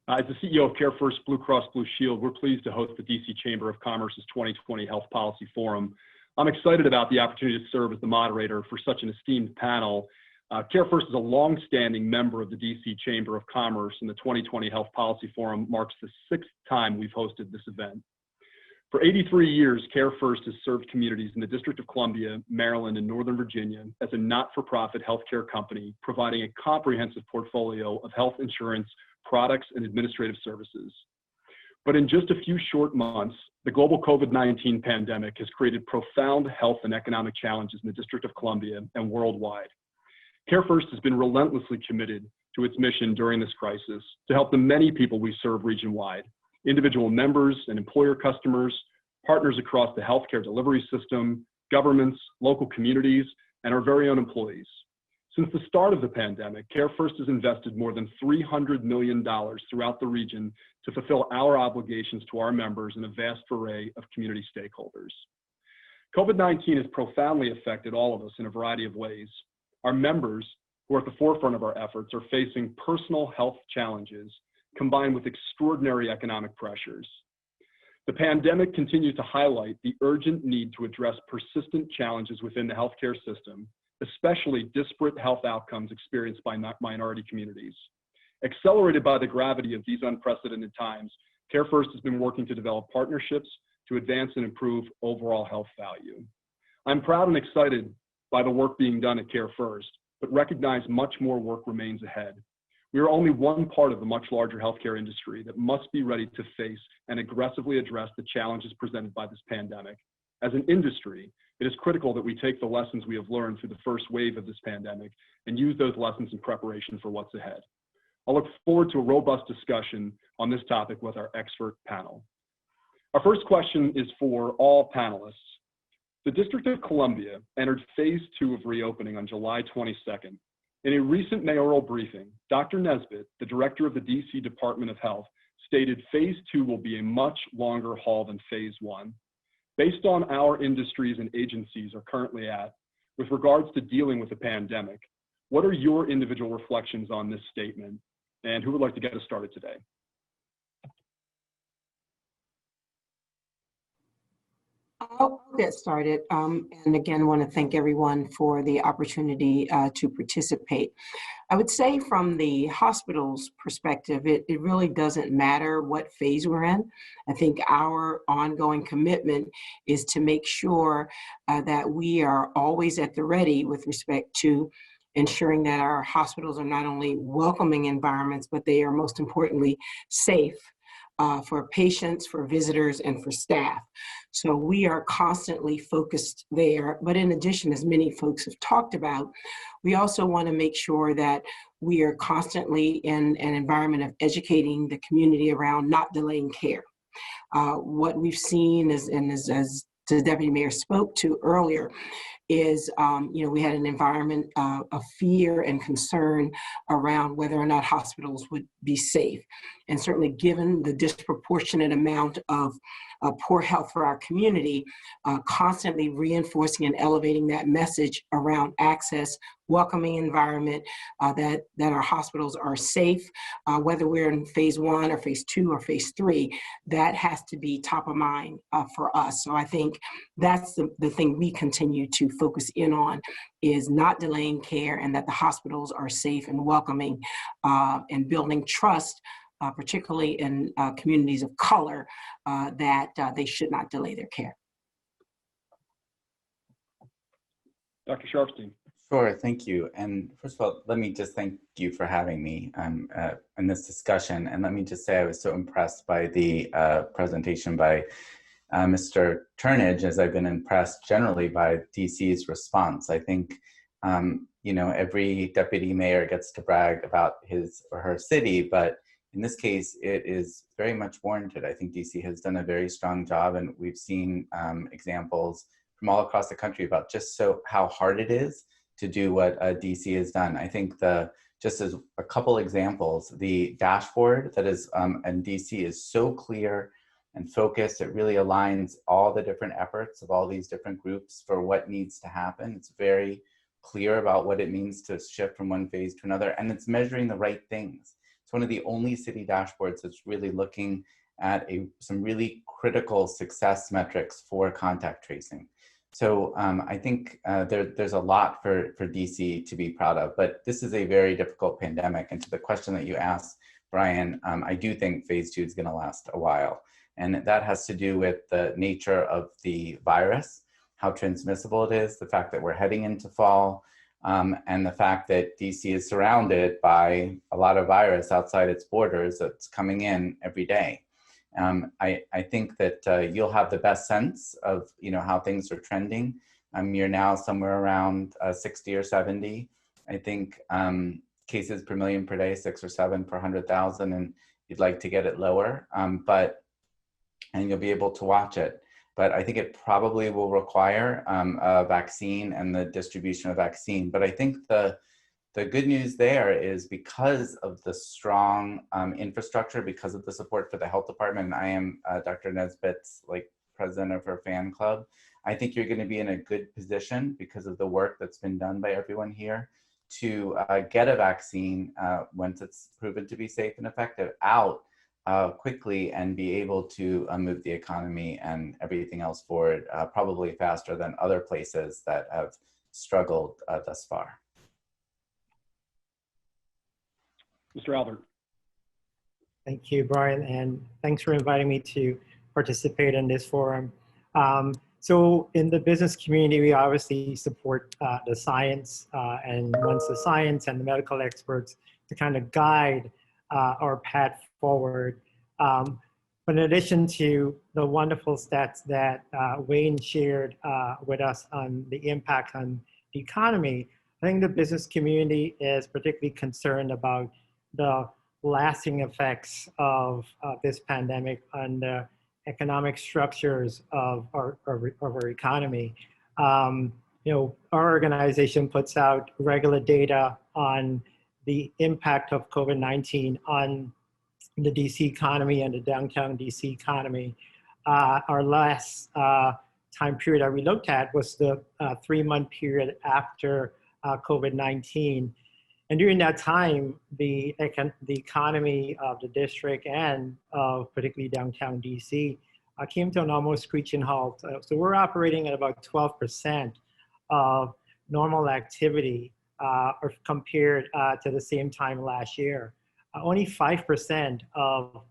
As the CEO of CareFirst Blue Cross Blue Shield, we're pleased to host the DC Chamber of Commerce's 2020 Health Policy Forum. I'm excited about the opportunity to serve as the moderator for such an esteemed panel. CareFirst is a long-standing member of the DC Chamber of Commerce, and the 2020 Health Policy Forum marks the 6th time we've hosted this event. For 83 years, CareFirst has served communities in the District of Columbia, Maryland, and Northern Virginia as a not-for-profit healthcare company, providing a comprehensive portfolio of health insurance, products, and administrative services. But in just a few short months, the global COVID-19 pandemic has created profound health and economic challenges in the District of Columbia and worldwide. CareFirst has been relentlessly committed to its mission during this crisis to help the many people we serve region-wide, individual members and employer customers, partners across the healthcare delivery system, governments, local communities, and our very own employees. Since the start of the pandemic, CareFirst has invested more than $300 million throughout the region to fulfill our obligations to our members and a vast array of community stakeholders. COVID-19 has profoundly affected all of us in a variety of ways. Our members who are at the forefront of our efforts, are facing personal health challenges combined with extraordinary economic pressures. The pandemic continues to highlight the urgent need to address persistent challenges within the healthcare system, especially disparate health outcomes experienced by minority communities. Accelerated by the gravity of these unprecedented times, CareFirst has been working to develop partnerships to advance and improve overall health value. I'm proud and excited by the work being done at CareFirst, but recognize much more work remains ahead. We are only one part of the much larger healthcare industry that must be ready to face and aggressively address the challenges presented by this pandemic. As an industry, it is critical that we take the lessons we have learned through the first wave of this pandemic and use those lessons in preparation for what's ahead. I look forward to a robust discussion on this topic with our expert panel. Our first question is for all panelists. The District of Columbia entered phase 2 of reopening on July 22nd. In a recent mayoral briefing, Dr. Nesbitt, the director of the DC Department of Health, stated phase 2 will be a much longer haul than phase 1. Based on our industries and agencies are currently at, with regards to dealing with the pandemic, what are your individual reflections on this statement? And who would like to get us started today?
I'll get started. And again, want to thank everyone for the opportunity to participate. I would say from the hospital's perspective, it really doesn't matter what phase we're in. I think our ongoing commitment is to make sure that we are always at the ready with respect to ensuring that our hospitals are not only welcoming environments, but they are most importantly safe for patients, for visitors, and for staff. So we are constantly focused there. But in addition, as many folks have talked about, we also want to make sure that we are constantly in an environment of educating the community around not delaying care. What we've seen is, and as the Deputy Mayor spoke to earlier, is we had an environment of fear and concern around whether or not hospitals would be safe. And certainly given the disproportionate amount of poor health for our community, constantly reinforcing and elevating that message around access, welcoming environment, that our hospitals are safe, whether we're in phase 1 or phase 2 or phase 3, that has to be top of mind for us. So I think that's the thing we continue to focus in on, is not delaying care, and that the hospitals are safe and welcoming, and building trust, particularly in communities of color, that they should not delay their care.
Dr. Sharfstein.
Sure, thank you. And first of all, let me just thank you for having me in this discussion. And let me just say I was so impressed by the presentation by Mr. Turnage, as I've been impressed generally by DC's response. I think, every deputy mayor gets to brag about his or her city, but in this case, it is very much warranted. I think DC has done a very strong job, and we've seen examples from all across the country about just how hard it is to do what DC has done. I think just as a couple examples, the dashboard that is in DC is so clear and focused. It really aligns all the different efforts of all these different groups for what needs to happen. It's very clear about what it means to shift from one phase to another, and it's measuring the right things. It's one of the only city dashboards that's really looking at some really critical success metrics for contact tracing. So I think there's a lot for DC to be proud of, but this is a very difficult pandemic. And to the question that you asked, Brian, I do think phase 2 is going to last a while. And that has to do with the nature of the virus, how transmissible it is, the fact that we're heading into fall, and the fact that DC is surrounded by a lot of virus outside its borders that's coming in every day. I think that you'll have the best sense of how things are trending. You're now somewhere around 60 or 70. I think cases per million per day, 6 or 7 per 100,000, and you'd like to get it lower, and you'll be able to watch it. But I think it probably will require a vaccine and the distribution of vaccine. But I think the good news there is, because of the strong infrastructure, because of the support for the health department, and I am Dr. Nesbitt's president of her fan club, I think you're going to be in a good position because of the work that's been done by everyone here to get a vaccine once it's proven to be safe and effective out quickly and be able to move the economy and everything else forward probably faster than other places that have struggled thus far.
Mr. Albert.
Thank you, Brian, and thanks for inviting me to participate in this forum. So in the business community, we obviously support the science and once the science and the medical experts to kind of guide our path forward. But in addition to the wonderful stats that Wayne shared with us on the impact on the economy, I think the business community is particularly concerned about the lasting effects of this pandemic on the economic structures of our economy. You know, our organization puts out regular data on the impact of COVID-19 on the DC economy and the downtown DC economy. Our last time period that we looked at was the 3-month period after COVID-19. And during that time, the economy of the district and of particularly downtown DC came to an almost screeching halt. So we're operating at about 12% of normal activity or compared to the same time last year. Only 5% of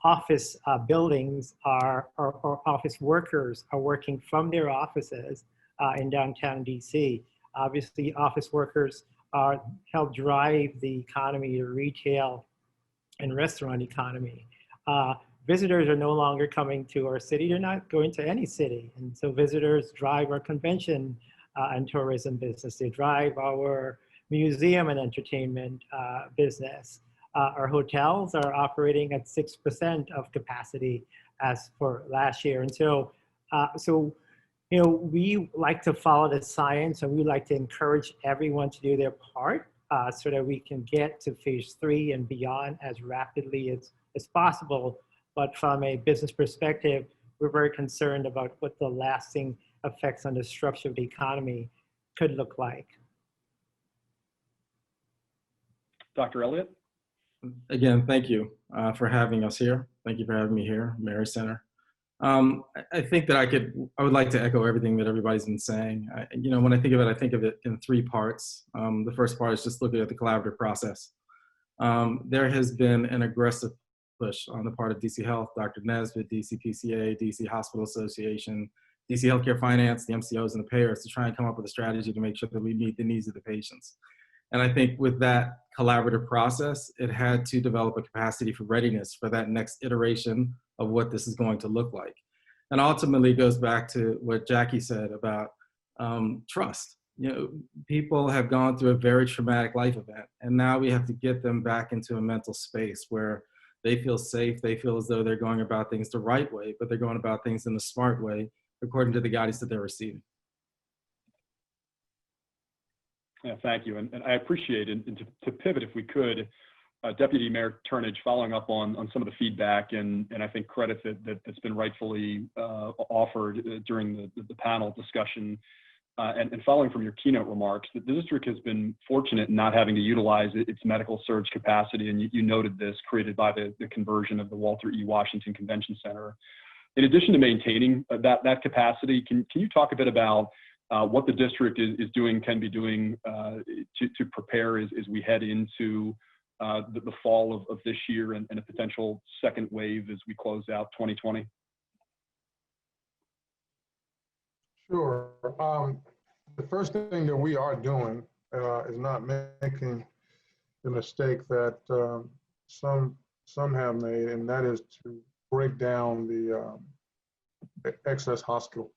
office buildings or office workers are working from their offices in downtown DC. Obviously, office workers help drive the economy, the retail and restaurant economy. Visitors are no longer coming to our city. They're not going to any city. And so visitors drive our convention and tourism business. They drive our museum and entertainment business. Our hotels are operating at 6% of capacity as for last year. And so, you know, we like to follow the science and we like to encourage everyone to do their part so that we can get to phase 3 and beyond as rapidly as possible. But from a business perspective, we're very concerned about what the lasting effects on the structure of the economy could look like.
Dr. Elliott?
Again, thank you for having us here. Thank you for having me here, Mary Center. I think that I would like to echo everything that everybody's been saying. You know, when I think of it in 3 parts. The first part is just looking at the collaborative process. There has been an aggressive push on the part of DC Health, Dr. Nesbitt, DC PCA, DC Hospital Association, DC Healthcare Finance, the MCOs and the payers to try and come up with a strategy to make sure that we meet the needs of the patients. And I think with that collaborative process, it had to develop a capacity for readiness for that next iteration of what this is going to look like. And ultimately it goes back to what Jackie said about trust. You know, people have gone through a very traumatic life event, and now we have to get them back into a mental space where they feel safe, they feel as though they're going about things the right way, but they're going about things in a smart way according to the guidance that they're receiving.
Yeah, thank you. And I appreciate it. And to pivot, if we could, Deputy Mayor Turnage, following up on some of the feedback and I think credit that's been rightfully offered during the panel discussion and following from your keynote remarks, the district has been fortunate in not having to utilize its medical surge capacity. And you noted this, created by the conversion of the Walter E. Washington Convention Center. In addition to maintaining that capacity, can you talk a bit about what the district is doing, can be doing to prepare as we head into the fall of this year and a potential second wave as we close out 2020?
Sure. The first thing that we are doing is not making the mistake that some have made, and that is to break down the excess hospital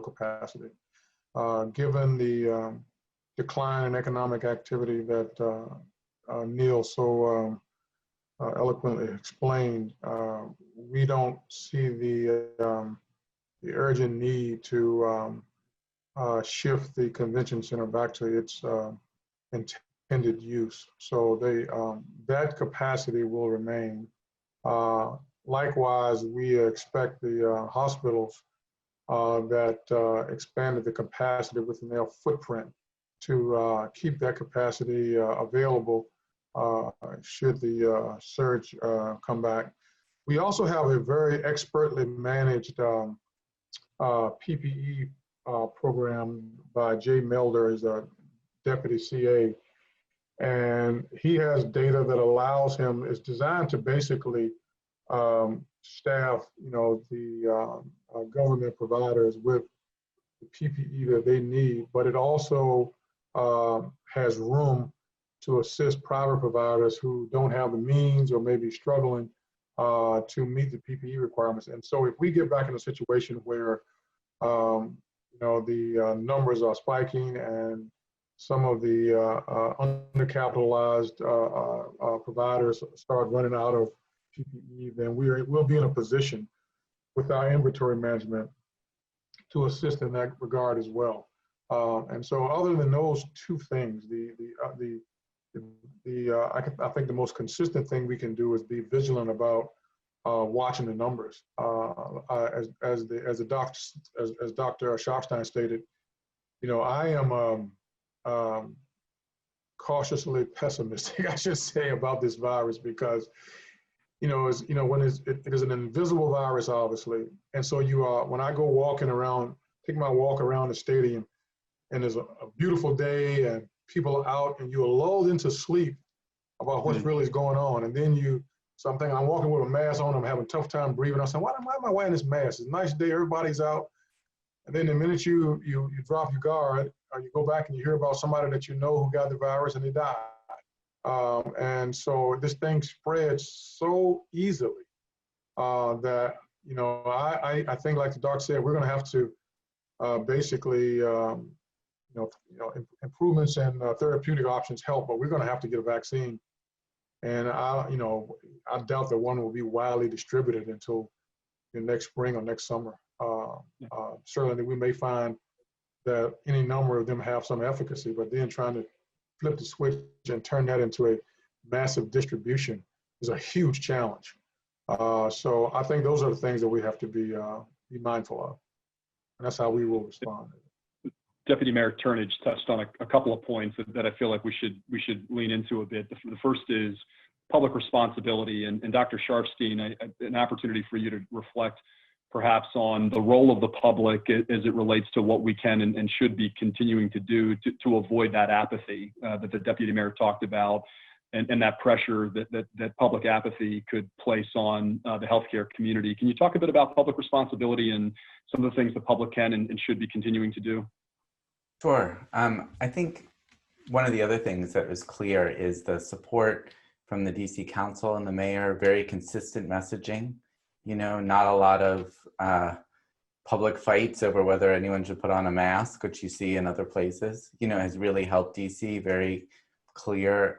capacity. Given the decline in economic activity that Neil so eloquently explained, we don't see the urgent need to shift the convention center back to its intended use. So that capacity will remain. Likewise, we expect the hospitals that expanded the capacity within their footprint to keep that capacity available should the surge come back. We also have a very expertly managed PPE program by Jay Melder, as a deputy CA. And he has data that allows him, is designed to basically staff, the government providers with the PPE that they need, but it also has room to assist private providers who don't have the means or may be struggling to meet the PPE requirements. And so if we get back in a situation where, the numbers are spiking and some of the undercapitalized providers start running out of PPE, then we'll be in a position with our inventory management to assist in that regard as well. And so other than those two things, I think the most consistent thing we can do is be vigilant about watching the numbers. As Dr. Sharpstein stated, I am cautiously pessimistic, I should say, about this virus because, when it is an invisible virus, obviously. And so when I go walking around, take my walk around the stadium, and there's a beautiful day and people are out and you're lulled into sleep about what's really going on. And then I'm walking with a mask on, I'm having a tough time breathing. I'm saying, why am I wearing this mask? It's a nice day, everybody's out. And then the minute you drop your guard, or you go back and you hear about somebody that you know who got the virus and they died. And so this thing spreads so easily that, I think, like the doctor said, we're going to have to basically, improvements in therapeutic options help, but we're going to have to get a vaccine. And I doubt that one will be widely distributed until next spring or next summer. Certainly we may find that any number of them have some efficacy, but then trying to flip the switch and turn that into a massive distribution is a huge challenge. So I think those are the things that we have to be mindful of. And that's how we will respond.
Deputy Mayor Turnage touched on a couple of points that I feel like we should lean into a bit. The first is public responsibility, and Dr. Sharfstein, an opportunity for you to reflect perhaps on the role of the public as it relates to what we can and should be continuing to do to avoid that apathy that the Deputy Mayor talked about, and that pressure that public apathy could place on the healthcare community. Can you talk a bit about public responsibility and some of the things the public can and should be continuing to do?
Sure. I think one of the other things that was clear is the support from the DC Council and the mayor, very consistent messaging, not a lot of public fights over whether anyone should put on a mask, which you see in other places, has really helped DC, very clear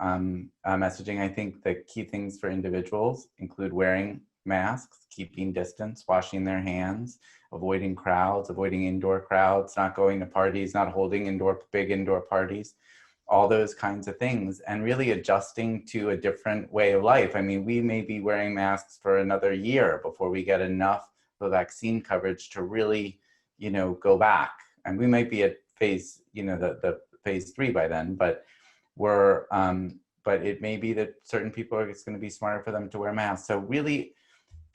messaging. I think the key things for individuals include wearing masks, keeping distance, washing their hands, avoiding crowds, avoiding indoor crowds, not going to parties, not holding big indoor parties, all those kinds of things, and really adjusting to a different way of life. I mean, we may be wearing masks for another year before we get enough of vaccine coverage to really, go back. And we might be at phase, the phase 3 by then, but but it may be that certain people it's going to be smarter for them to wear masks. So really,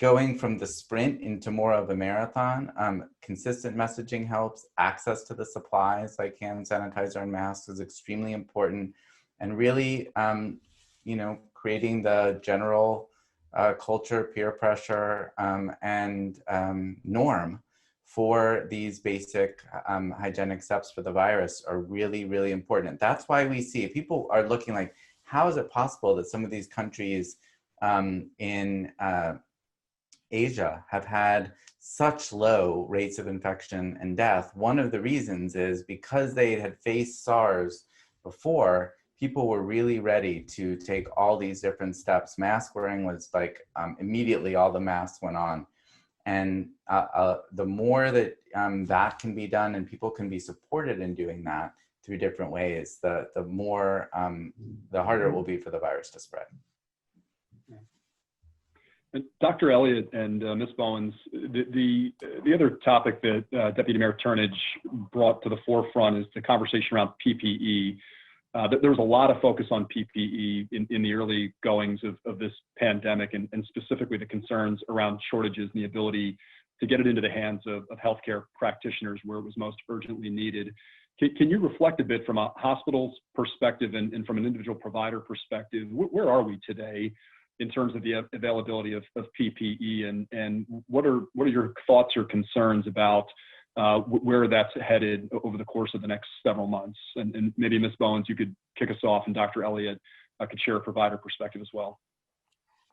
going from the sprint into more of a marathon, consistent messaging helps. Access to the supplies like hand sanitizer and masks is extremely important. And really, creating the general culture, peer pressure, and norm for these basic hygienic steps for the virus are really, really important. That's why we see people are looking like, how is it possible that some of these countries in Asia have had such low rates of infection and death? One of the reasons is because they had faced SARS before, people were really ready to take all these different steps. Mask wearing was like immediately all the masks went on. And the more that that can be done and people can be supported in doing that through different ways, the more, the harder it will be for the virus to spread.
And Dr. Elliott and Ms. Bowens, the other topic that Deputy Mayor Turnage brought to the forefront is the conversation around PPE. There was a lot of focus on PPE in the early goings of this pandemic, and specifically the concerns around shortages and the ability to get it into the hands of healthcare practitioners where it was most urgently needed. Can you reflect a bit from a hospital's perspective and from an individual provider perspective? Where are we today in terms of the availability of PPE, and what are your thoughts or concerns about where that's headed over the course of the next several months? And maybe Ms. Bowens, you could kick us off, and Dr. Elliott could share a provider perspective as well.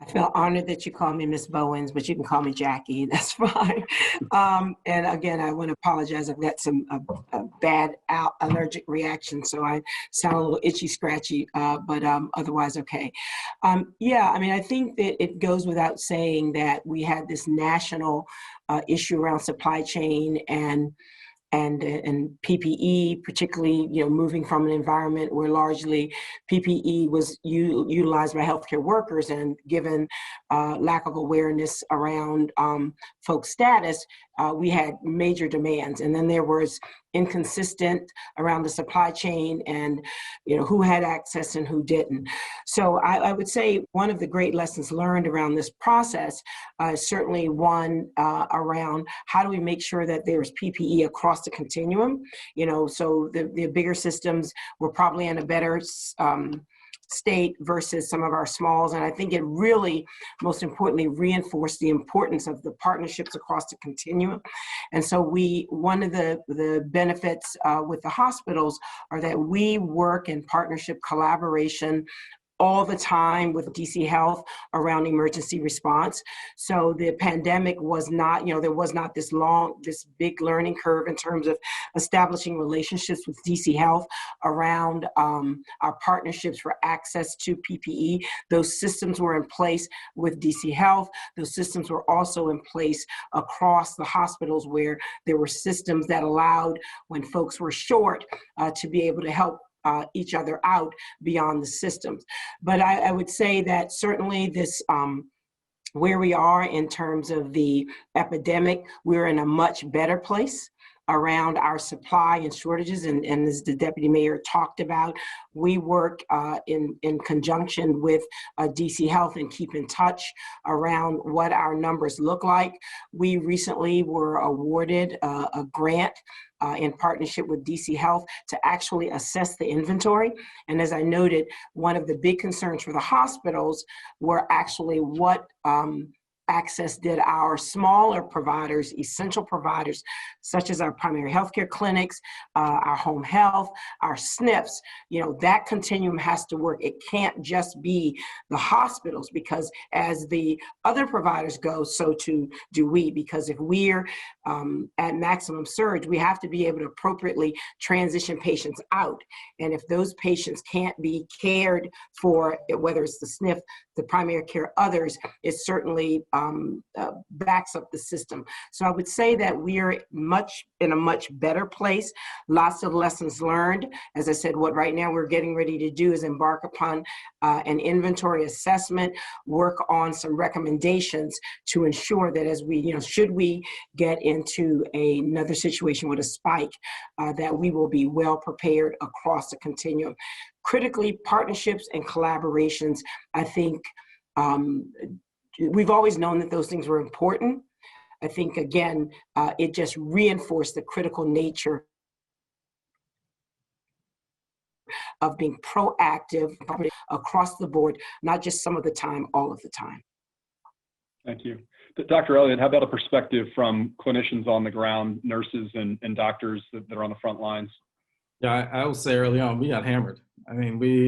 I feel honored that you call me Miss Bowens, but you can call me Jackie. That's fine. And again, I want to apologize. I've got some bad allergic reaction, so I sound a little itchy, scratchy, but otherwise okay. Yeah, I mean, I think that it goes without saying that we had this national issue around supply chain and PPE, particularly, moving from an environment where largely PPE was utilized by healthcare workers, and given lack of awareness around folks' status, we had major demands. And then there was inconsistent around the supply chain and, who had access and who didn't. So I would say one of the great lessons learned around this process is certainly one around how do we make sure that there's PPE across the continuum. So the bigger systems were probably in a better state versus some of our smalls. And I think it really, most importantly, reinforced the importance of the partnerships across the continuum. And so one of the benefits with the hospitals are that we work in partnership collaboration all the time with DC Health around emergency response. So the pandemic was not, there was not this big learning curve in terms of establishing relationships with DC Health around our partnerships for access to PPE. Those systems were in place with DC Health. Those systems were also in place across the hospitals where there were systems that allowed, when folks were short, to be able to help each other out beyond the systems. But I would say that certainly this, where we are in terms of the epidemic, we're in a much better place around our supply and shortages. And as the Deputy Mayor talked about, we work in conjunction with DC Health and keep in touch around what our numbers look like. We recently were awarded a grant in partnership with DC Health to actually assess the inventory. And as I noted, one of the big concerns for the hospitals were actually what access did our smaller providers, essential providers, such as our primary healthcare clinics, our home health, our SNFs, that continuum has to work. It can't just be the hospitals, because as the other providers go, so too do we, because if we're at maximum surge, we have to be able to appropriately transition patients out. And if those patients can't be cared for, whether it's the SNF, the primary care, others, it certainly backs up the system. So I would say that we are in a much better place. Lots of lessons learned. As I said, what right now we're getting ready to do is embark upon an inventory assessment, work on some recommendations to ensure that as we, should we get into another situation with a spike, that we will be well prepared across the continuum. Critically, partnerships and collaborations, I think we've always known that those things were important. I think, again, it just reinforced the critical nature of being proactive across the board, not just some of the time, all of the time.
Thank you. Dr. Elliott, how about a perspective from clinicians on the ground, nurses and doctors that are on the front lines?
Yeah, I will say early on, we got hammered. I mean, we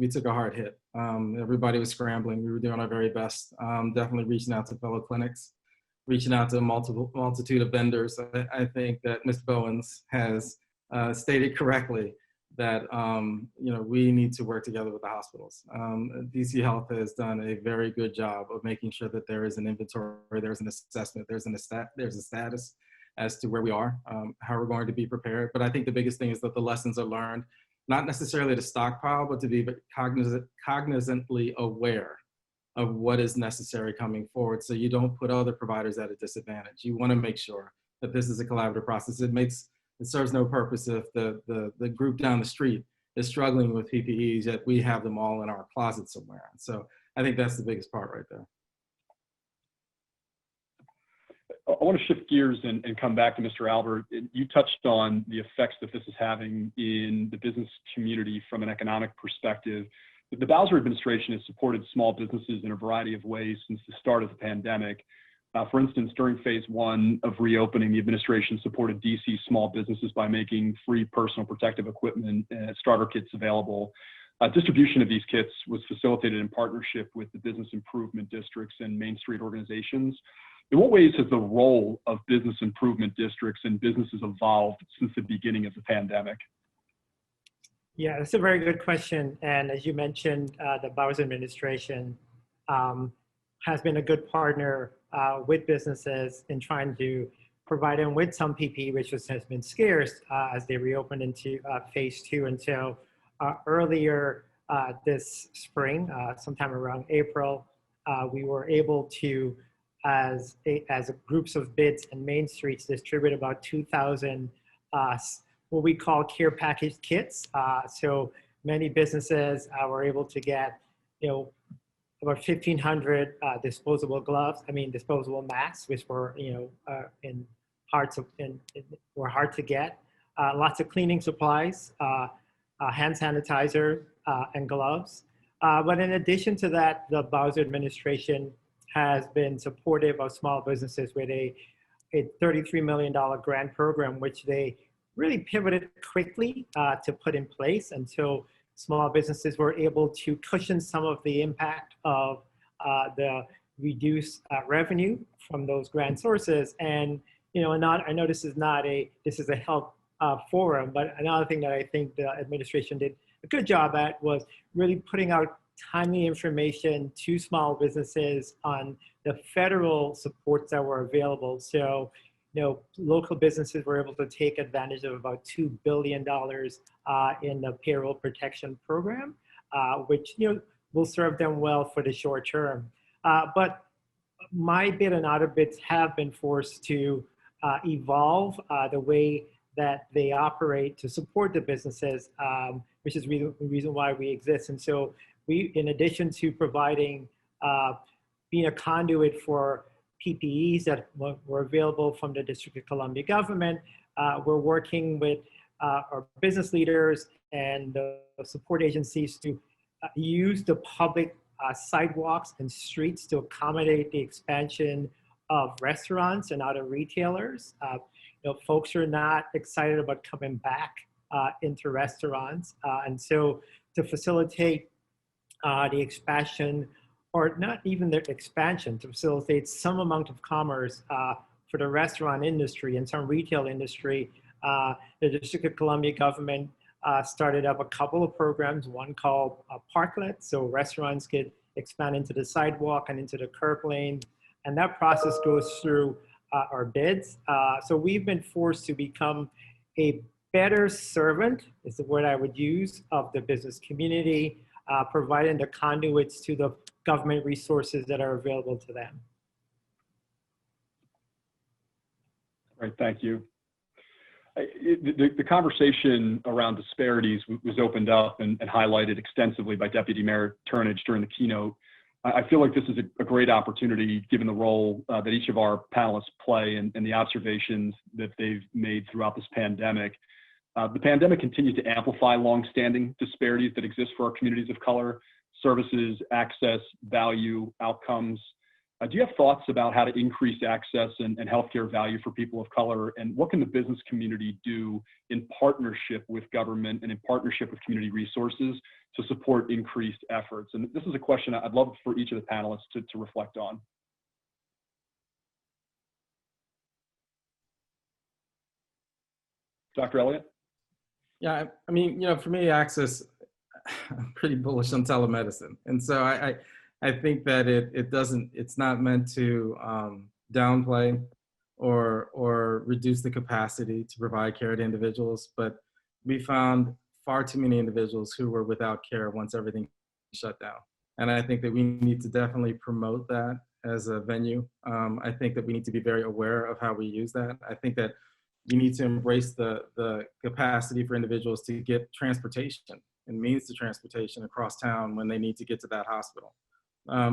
took a hard hit. Everybody was scrambling. We were doing our very best. Definitely reaching out to fellow clinics, reaching out to a multitude of vendors. I think that Ms. Bowens has stated correctly that we need to work together with the hospitals. DC Health has done a very good job of making sure that there is an inventory, there's an assessment, there's a status as to where we are, how we're going to be prepared. But I think the biggest thing is that the lessons are learned, not necessarily to stockpile, but to be cognizantly aware of what is necessary coming forward, so you don't put other providers at a disadvantage. You want to make sure that this is a collaborative process. It serves no purpose if the group down the street is struggling with PPEs, yet we have them all in our closet somewhere. So I think that's the biggest part right there.
I want to shift gears and come back to Mr. Albert. You touched on the effects that this is having in the business community from an economic perspective. The Bowser administration has supported small businesses in a variety of ways since the start of the pandemic. For instance, during phase 1 of reopening, the administration supported DC small businesses by making free personal protective equipment and starter kits available. Distribution of these kits was facilitated in partnership with the business improvement districts and Main Street organizations. In what ways has the role of business improvement districts and businesses evolved since the beginning of the pandemic?
Yeah, that's a very good question. And as you mentioned, the Bowser administration has been a good partner with businesses in trying to provide them with some PPE, which has been scarce as they reopened into phase 2. And so earlier this spring, sometime around April, we were able to, as groups of bids and Main Streets, distribute about 2,000 what we call care package kits. So many businesses were able to get, about 1,500 disposable disposable masks, which were, were hard to get. Lots of cleaning supplies, hand sanitizer, and gloves. But in addition to that, the Bowser administration has been supportive of small businesses with a $33 million grant program, which they really pivoted quickly to put in place until small businesses were able to cushion some of the impact of the reduced revenue from those grant sources. And I know this is a health forum, but another thing that I think the administration did a good job at was really putting out timely information to small businesses on the federal supports that were available. So, local businesses were able to take advantage of about $2 billion in the payroll protection program, which will serve them well for the short term. But my bid and other bids have been forced to evolve the way that they operate to support the businesses, which is the reason why we exist. And so we, in addition to providing, being a conduit for PPEs that were available from the District of Columbia government, we're working with our business leaders and the support agencies to use the public sidewalks and streets to accommodate the expansion of restaurants and other retailers. Folks are not excited about coming back into restaurants. And so to facilitate the expansion, or not even the expansion, to facilitate some amount of commerce for the restaurant industry and some retail industry, the District of Columbia government started up a couple of programs, one called Parklet, so restaurants could expand into the sidewalk and into the curb lane, and that process goes through our bids. So we've been forced to become a better servant, is the word I would use, of the business community, providing the conduits to the government resources that are available to them.
Right, thank you. The conversation around disparities was opened up and highlighted extensively by Deputy Mayor Turnage during the keynote. I feel like this is a great opportunity, given the role that each of our panelists play and the observations that they've made throughout this pandemic. The pandemic continues to amplify longstanding disparities that exist for our communities of color: services, access, value, outcomes. Do you have thoughts about how to increase access and healthcare value for people of color? And what can the business community do in partnership with government and in partnership with community resources to support increased efforts? And this is a question I'd love for each of the panelists to reflect on. Dr. Elliott?
Yeah, I mean, for me, access, I'm pretty bullish on telemedicine. And so I think that it's not meant to downplay or reduce the capacity to provide care to individuals, but we found far too many individuals who were without care once everything shut down. And I think that we need to definitely promote that as a venue. I think that we need to be very aware of how we use that. I think that you need to embrace the capacity for individuals to get transportation and means to transportation across town when they need to get to that hospital.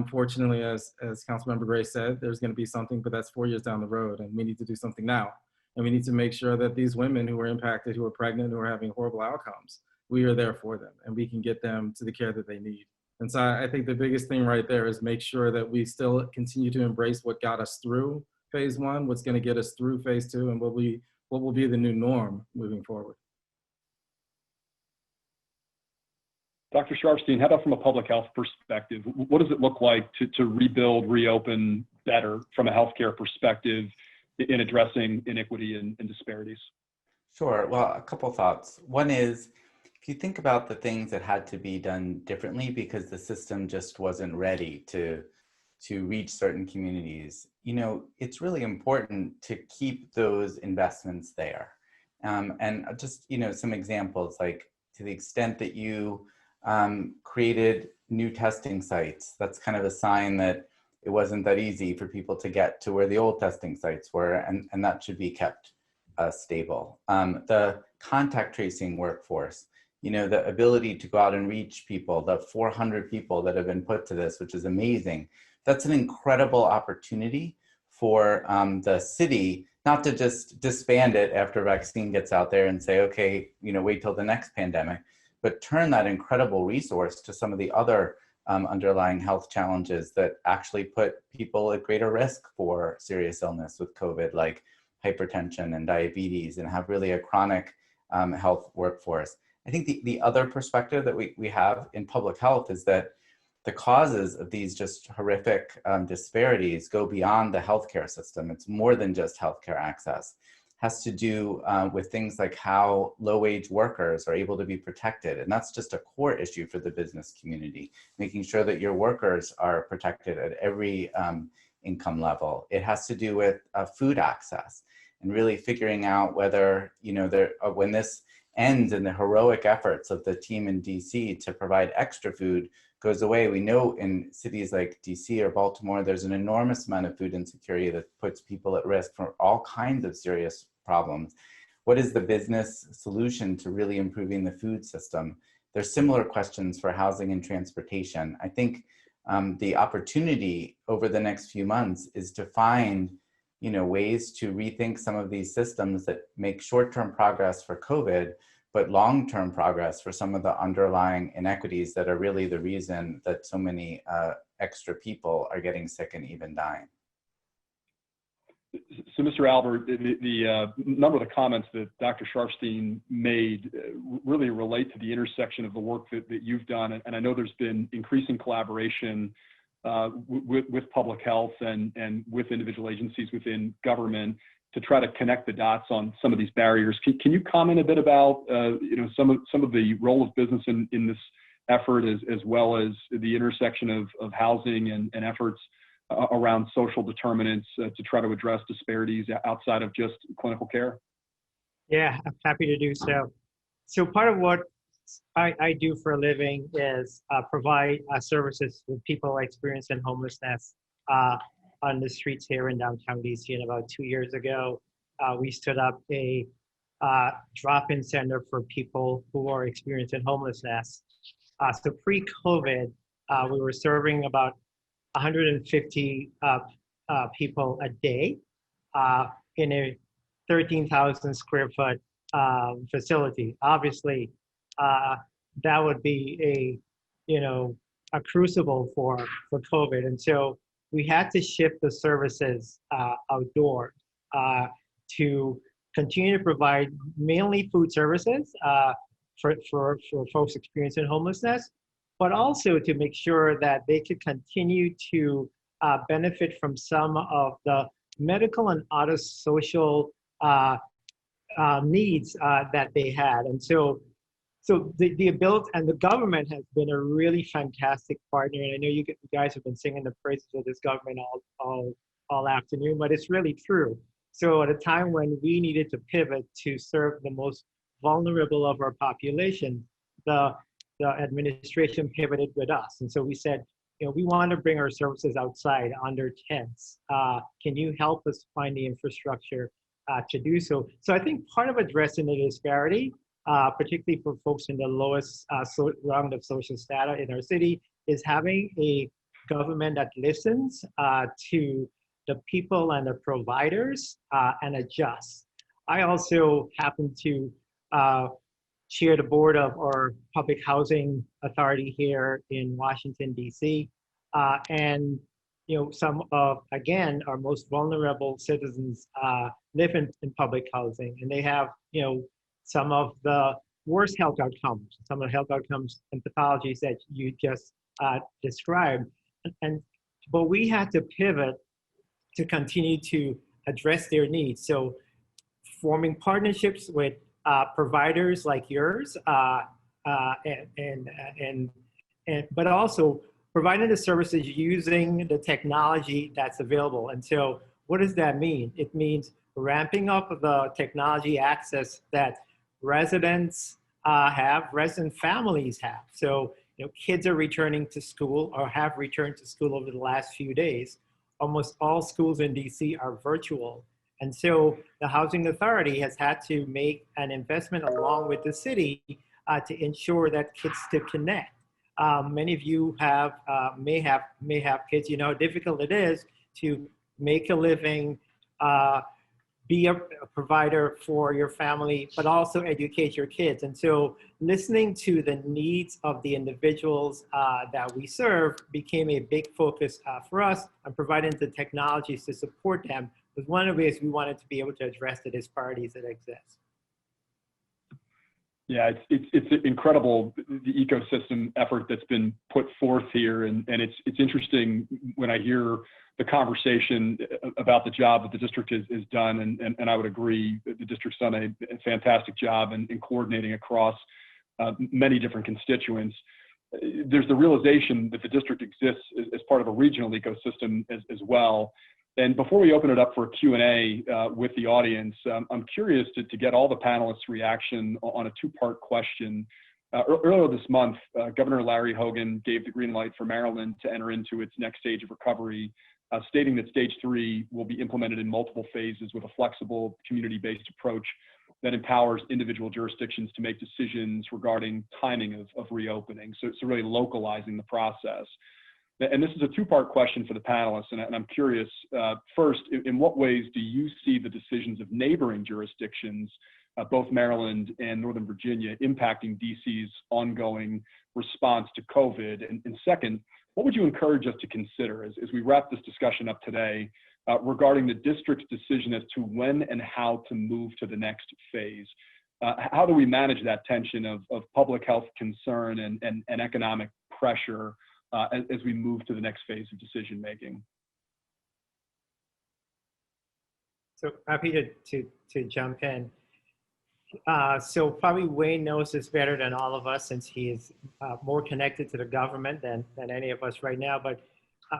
Fortunately, as Councilmember Gray said, there's going to be something, but that's 4 years down the road, and we need to do something now. And we need to make sure that these women who are impacted, who are pregnant, who are having horrible outcomes, we are there for them, and we can get them to the care that they need. And so I think the biggest thing right there is make sure that we still continue to embrace what got us through phase one, what's going to get us through phase two, and what will be the new norm moving forward.
Dr. Sharfstein, how about from a public health perspective? What does it look like to rebuild, reopen better from a healthcare perspective in addressing inequity and disparities?
Sure. Well, a couple thoughts. One is, if you think about the things that had to be done differently because the system just wasn't ready to reach certain communities, you know, it's really important to keep those investments there. And just, you know, some examples, like to the extent that you created new testing sites, that's kind of a sign that it wasn't that easy for people to get to where the old testing sites were, and that should be kept stable. The contact tracing workforce, you know, the ability to go out and reach people, the 400 people that have been put to this, which is amazing. That's an incredible opportunity for the city, not to just disband it after a vaccine gets out there and say, okay, you know, wait till the next pandemic, but turn that incredible resource to some of the other underlying health challenges that actually put people at greater risk for serious illness with COVID, like hypertension and diabetes, and have really a chronic health workforce. I think the other perspective that we have in public health is that the causes of these just horrific disparities go beyond the healthcare system. It's more than just healthcare access. It has to do with things like how low-wage workers are able to be protected. And that's just a core issue for the business community, making sure that your workers are protected at every income level. It has to do with food access and really figuring out whether, you know, when this ends and the heroic efforts of the team in DC to provide extra food goes away. We know in cities like DC or Baltimore, there's an enormous amount of food insecurity that puts people at risk for all kinds of serious problems. What is the business solution to really improving the food system? There's similar questions for housing and transportation. I think the opportunity over the next few months is to find, you know, ways to rethink some of these systems that make short-term progress for COVID, but long-term progress for some of the underlying inequities that are really the reason that so many extra people are getting sick and even dying.
So, Mr. Albert, the number of the comments that Dr. Sharfstein made really relate to the intersection of the work that you've done. And I know there's been increasing collaboration with public health and with individual agencies within government to try to connect the dots on some of these barriers. Can you comment a bit about you know, some of the role of business in this effort, as well as the intersection of housing and efforts around social determinants to try to address disparities outside of just clinical care?
Yeah, I'm happy to do so. So part of what I do for a living is provide services to people experiencing homelessness on the streets here in downtown DC. And about 2 years ago, we stood up a drop-in center for people who are experiencing homelessness. So pre-COVID, we were serving about 150 people a day in a 13,000 square foot facility. Obviously, that would be a crucible for COVID. And so we had to shift the services outdoors to continue to provide mainly food services for folks experiencing homelessness, but also to make sure that they could continue to benefit from some of the medical and other social needs that they had. And so the ability, and the government has been a really fantastic partner. And I know you guys have been singing the praises of this government all afternoon, but it's really true. So at a time when we needed to pivot to serve the most vulnerable of our population, the the administration pivoted with us. And so we said, we want to bring our services outside under tents. Can you help us find the infrastructure to do so? So I think part of addressing the disparity, particularly for folks in the lowest round of social strata in our city, is having a government that listens to the people and the providers and adjusts. I also happen to chair the board of our public housing authority here in Washington, D.C. And some of, again, our most vulnerable citizens live in public housing, and they have, some of the worst health outcomes, some of the health outcomes and pathologies that you just described. But we had to pivot to continue to address their needs. So forming partnerships with providers like yours, but also providing the services using the technology that's available. And so what does that mean? It means ramping up the technology access that residents have, resident families have. So kids are returning to school or have returned to school over the last few days. Almost all schools in DC are virtual. And so the Housing Authority has had to make an investment along with the city to ensure that kids still connect. Many of you may have kids. You know how difficult it is to make a living, be a provider for your family, but also educate your kids. And so listening to the needs of the individuals that we serve became a big focus for us, and providing the technologies to support them was one of the ways we wanted to be able to address the disparities that exist.
Yeah, it's incredible, the ecosystem effort that's been put forth here, and it's interesting when I hear the conversation about the job that the district has done, and I would agree that the district's done a fantastic job in coordinating across many different constituents. There's the realization that the district exists as part of a regional ecosystem as well. And before we open it up for a Q&A with the audience, I'm curious to get all the panelists' reaction on a two-part question. Earlier this month, Governor Larry Hogan gave the green light for Maryland to enter into its next stage of recovery, stating that stage 3 will be implemented in multiple phases with a flexible, community-based approach that empowers individual jurisdictions to make decisions regarding timing of reopening, so really localizing the process. And this is a two-part question for the panelists, and I'm curious, first, in what ways do you see the decisions of neighboring jurisdictions, both Maryland and Northern Virginia, impacting DC's ongoing response to COVID? And second, what would you encourage us to consider as we wrap this discussion up today regarding the district's decision as to when and how to move to the next phase? How do we manage that tension of public health concern and economic pressure as we move to the next phase of decision making?
So happy to jump in. So probably Wayne knows this better than all of us, since he is more connected to the government than any of us right now. But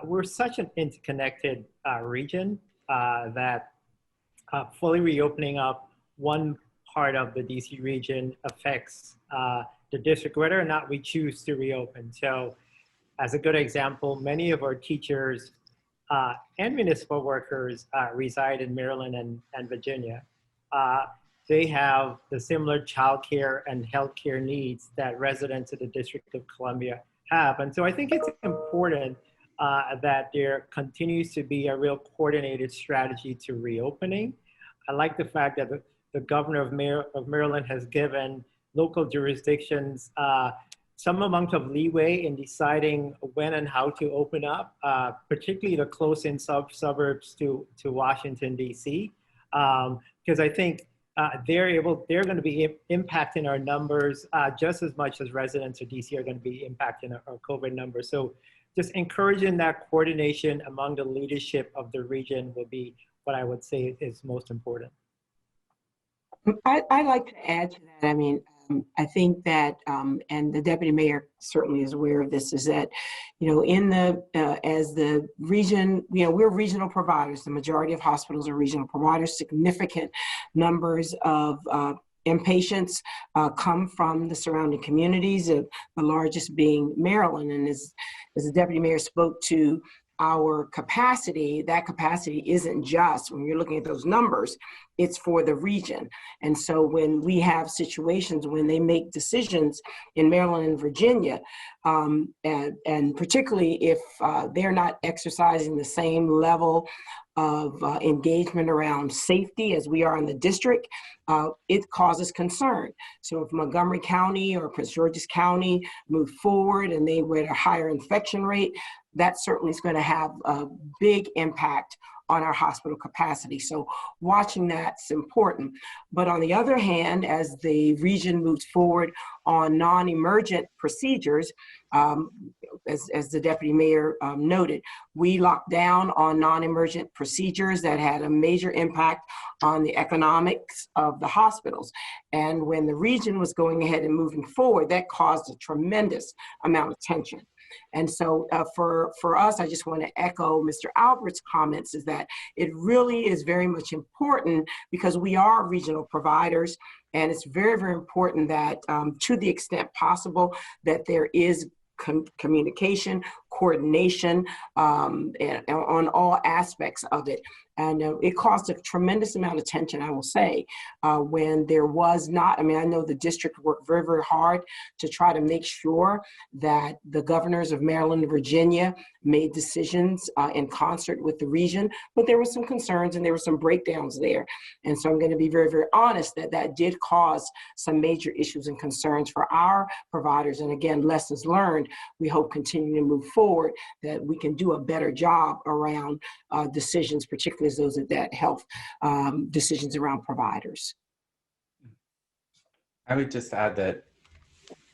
we're such an interconnected region that fully reopening up one part of the DC region affects the district, whether or not we choose to reopen. So as a good example, many of our teachers and municipal workers reside in Maryland and Virginia. They have the similar childcare and healthcare needs that residents of the District of Columbia have. And so I think it's important that there continues to be a real coordinated strategy to reopening. I like the fact that the governor of Maryland has given local jurisdictions some amount of leeway in deciding when and how to open up, particularly the close-in suburbs to Washington, D.C., because I think they're going to be impacting our numbers just as much as residents of D.C. are going to be impacting our COVID numbers. So just encouraging that coordination among the leadership of the region will be what I would say is most important.
I'd like to add to that. I mean, I think that, and the deputy mayor certainly is aware of this, is that, in the, as the region, we're regional providers. The majority of hospitals are regional providers. Significant numbers of inpatients come from the surrounding communities, the largest being Maryland. And as the deputy mayor spoke to our capacity, that capacity isn't just, when you're looking at those numbers, it's for the region. And so when we have situations when they make decisions in Maryland and Virginia, and particularly if they're not exercising the same level of engagement around safety as we are in the district, it causes concern. So if Montgomery County or Prince George's County move forward and they were at a higher infection rate, that certainly is going to have a big impact on our hospital capacity. So watching that's important. But on the other hand, as the region moves forward on non-emergent procedures, as the deputy mayor noted, we locked down on non-emergent procedures that had a major impact on the economics of the hospitals. And when the region was going ahead and moving forward, that caused a tremendous amount of tension. And so for us, I just want to echo Mr. Albert's comments, is that it really is very much important because we are regional providers, and it's very, very important that to the extent possible that there is communication, coordination and on all aspects of it. And it caused a tremendous amount of tension, I will say, when there was not, I mean, I know the district worked very, very hard to try to make sure that the governors of Maryland and Virginia made decisions in concert with the region, but there were some concerns and there were some breakdowns there. And so I'm going to be very, very honest that that did cause some major issues and concerns for our providers. And again, lessons learned, we hope continue to move forward, that we can do a better job around decisions, particularly as those that health decisions around providers.
I would just add that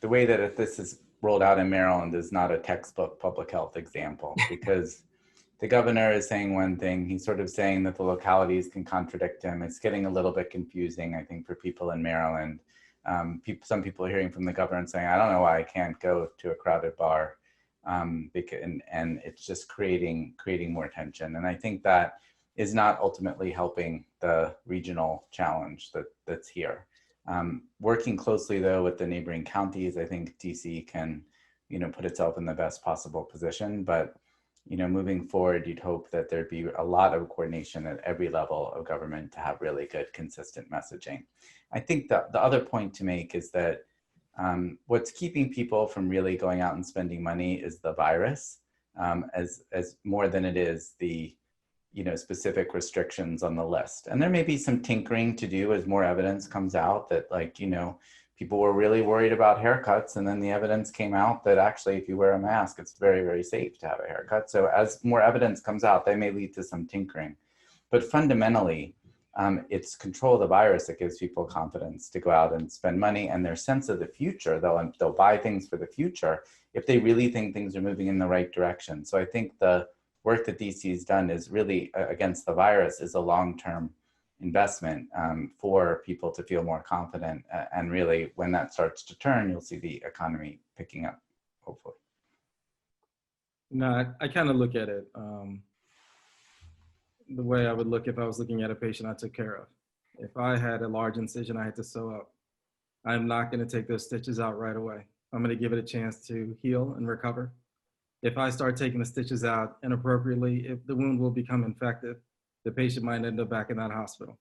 the way that this is rolled out in Maryland is not a textbook public health example, because the governor is saying one thing, he's sort of saying that the localities can contradict him. It's getting a little bit confusing, I think, for people in Maryland. Some people are hearing from the governor and saying, I don't know why I can't go to a crowded bar, and it's just creating more tension. And I think that is not ultimately helping the regional challenge that's here. Working closely though with the neighboring counties, I think DC can, put itself in the best possible position. But, moving forward, you'd hope that there'd be a lot of coordination at every level of government to have really good, consistent messaging. I think that the other point to make is that what's keeping people from really going out and spending money is the virus, as more than it is the specific restrictions on the list. And there may be some tinkering to do as more evidence comes out that people were really worried about haircuts, and then the evidence came out that actually if you wear a mask, it's very, very safe to have a haircut. So as more evidence comes out, they may lead to some tinkering. But fundamentally, it's control of the virus that gives people confidence to go out and spend money, and their sense of the future. They'll buy things for the future if they really think things are moving in the right direction. So I think the work that DC has done is really against the virus is a long-term investment for people to feel more confident. And really, when that starts to turn, you'll see the economy picking up, hopefully.
No, I kind of look at it the way I would look if I was looking at a patient I took care of. If I had a large incision I had to sew up, I'm not going to take those stitches out right away. I'm going to give it a chance to heal and recover. If I start taking the stitches out inappropriately, if the wound will become infected, the patient might end up back in that hospital.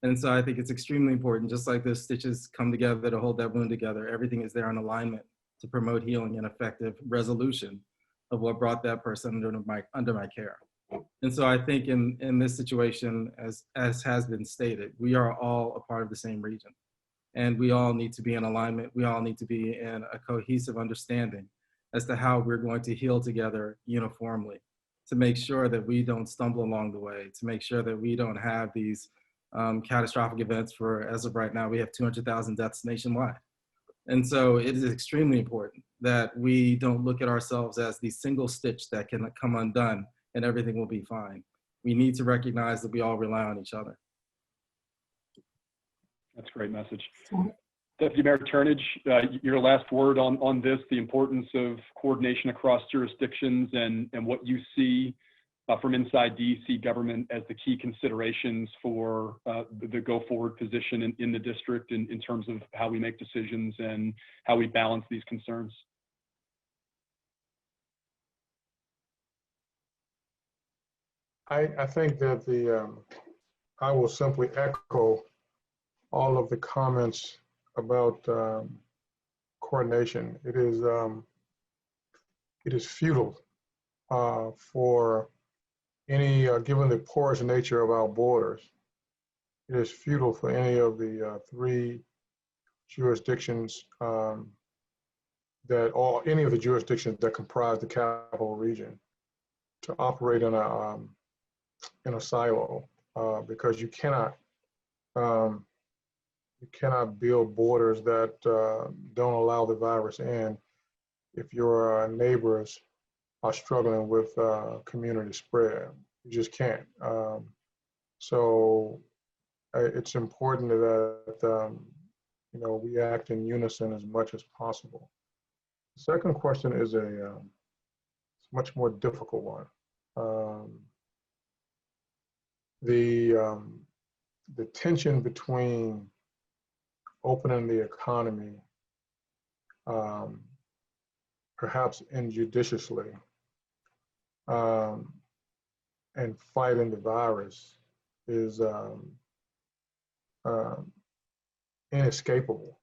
And so I think it's extremely important, just like those stitches come together to hold that wound together, everything is there in alignment to promote healing and effective resolution of what brought that person under my care. And so I think in this situation, as has been stated, we are all a part of the same region. And we all need to be in alignment. We all need to be in a cohesive understanding as to how we're going to heal together uniformly, to make sure that we don't stumble along the way, to make sure that we don't have these catastrophic events. For, as of right now, we have 200,000 deaths nationwide. And so it is extremely important that we don't look at ourselves as the single stitch that can come undone and everything will be fine. We need to recognize that we all rely on each other.
That's a great message. Deputy Mayor Turnage, your last word on this, the importance of coordination across jurisdictions and what you see from inside DC government as the key considerations for the go-forward position in the district in terms of how we make decisions and how we balance these concerns?
I think that I will simply echo all of the comments about coordination. It is futile for any, given the porous nature of our borders, it is futile for any of the three jurisdictions or any of the jurisdictions that comprise the capital region to operate in a silo because you cannot build borders that don't allow the virus in if your neighbors are struggling with community spread. You just can't. So it's important that we act in unison as much as possible. The second question is a much more difficult one. The tension between opening the economy, perhaps injudiciously, and fighting the virus is inescapable.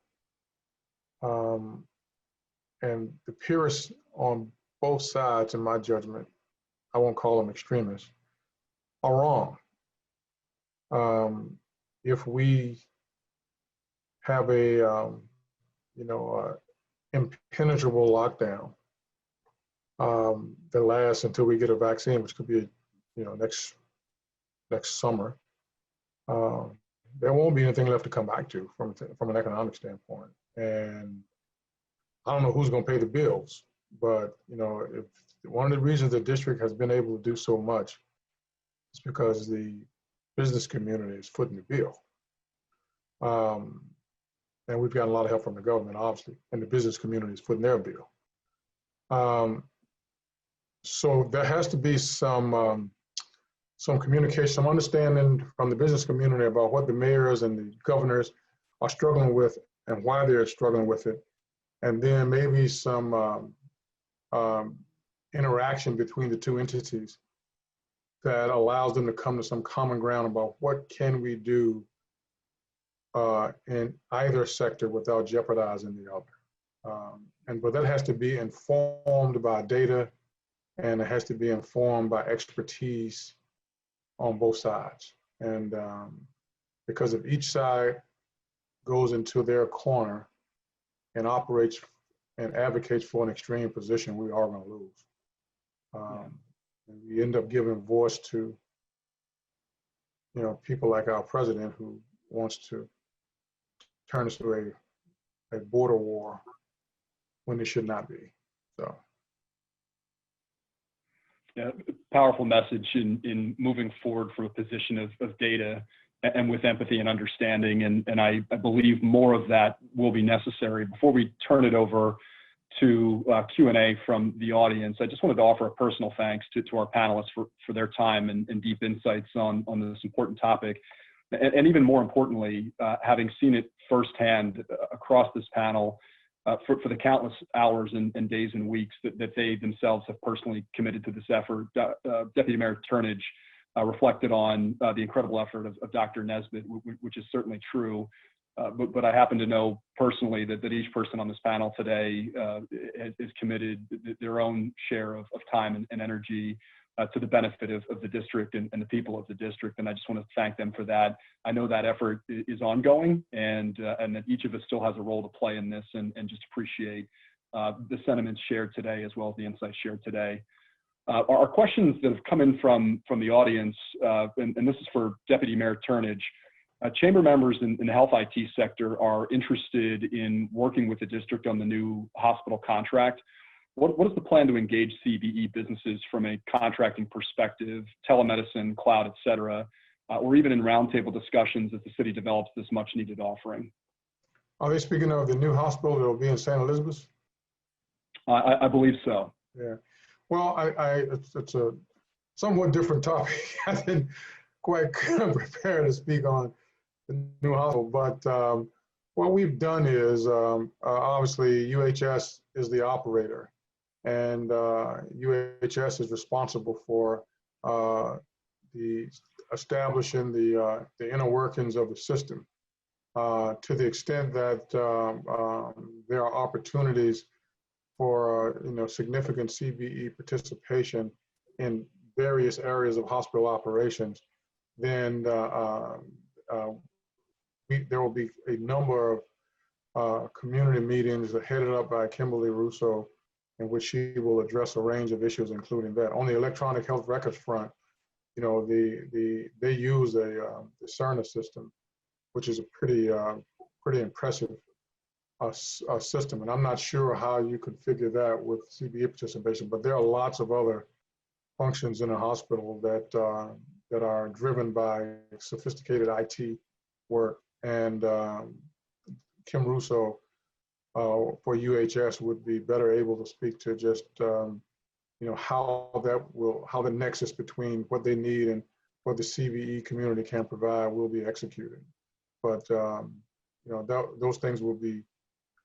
And the purists on both sides, in my judgment, I won't call them extremists, are wrong. If we have a impenetrable lockdown that lasts until we get a vaccine, which could be next summer, there won't be anything left to come back to from an economic standpoint. And I don't know who's going to pay the bills, but if one of the reasons the district has been able to do so much is because the business community is footing the bill. And we've gotten a lot of help from the government, obviously, and the business community is footing their bill. So there has to be some communication, some understanding from the business community about what the mayors and the governors are struggling with and why they're struggling with it. And then maybe some interaction between the two entities that allows them to come to some common ground about what can we do in either sector without jeopardizing the other. But that has to be informed by data, and it has to be informed by expertise on both sides. And because if each side goes into their corner and operates and advocates for an extreme position, we are going to lose. And we end up giving voice to people like our president, who wants to turn us to a border war when it should not be. So.
Yeah, powerful message in moving forward from a position of data and with empathy and understanding. And I believe more of that will be necessary. Before we turn it over to Q&A from the audience, I just wanted to offer a personal thanks to our panelists for their time and deep insights on this important topic. And even more importantly, having seen it firsthand across this panel, for the countless hours and days and weeks that they themselves have personally committed to this effort. Deputy Mayor Turnage reflected on the incredible effort of Dr. Nesbitt, which is certainly true. But I happen to know personally that each person on this panel today is committed their own share of time and energy to the benefit of the district and the people of the district. And I just want to thank them for that. I know that effort is ongoing, and that each of us still has a role to play in this, and just appreciate the sentiments shared today as well as the insights shared today. Our questions that have come in from the audience, and this is for Deputy Mayor Turnage. Chamber members in the health IT sector are interested in working with the district on the new hospital contract. What is the plan to engage CBE businesses from a contracting perspective, telemedicine, cloud, et cetera, or even in roundtable discussions as the city develops this much needed offering?
Are they speaking of the new hospital that will be in St. Elizabeth?
I believe so.
Yeah. Well, it's somewhat different topic. I didn't quite prepare to speak on the new hospital, but what we've done is obviously UHS is the operator, and UHS is responsible for the establishing the inner workings of the system. To the extent that there are opportunities for significant CBE participation in various areas of hospital operations, then there will be a number of community meetings headed up by Kimberly Russo, in which she will address a range of issues, including that. On the electronic health records front, they use the Cerner system, which is a pretty impressive system. And I'm not sure how you configure that with CBE participation, but there are lots of other functions in a hospital that are driven by sophisticated IT work. And Kim Russo for UHS would be better able to speak to just how the nexus between what they need and what the CBE community can provide will be executed. But those things will be,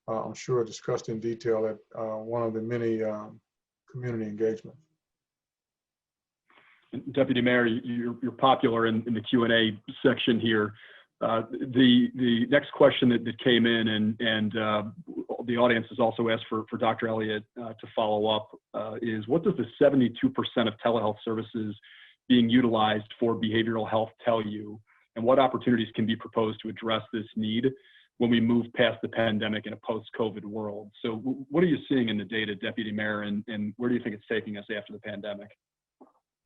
I'm sure, discussed in detail at one of the many community engagements.
Deputy Mayor, you're popular in the Q&A section here. The next question that came in, and the audience has also asked for Dr. Elliott to follow up, is what does the 72% of telehealth services being utilized for behavioral health tell you? And what opportunities can be proposed to address this need when we move past the pandemic in a post-COVID world? So what are you seeing in the data, Deputy Mayor, and where do you think it's taking us after the pandemic?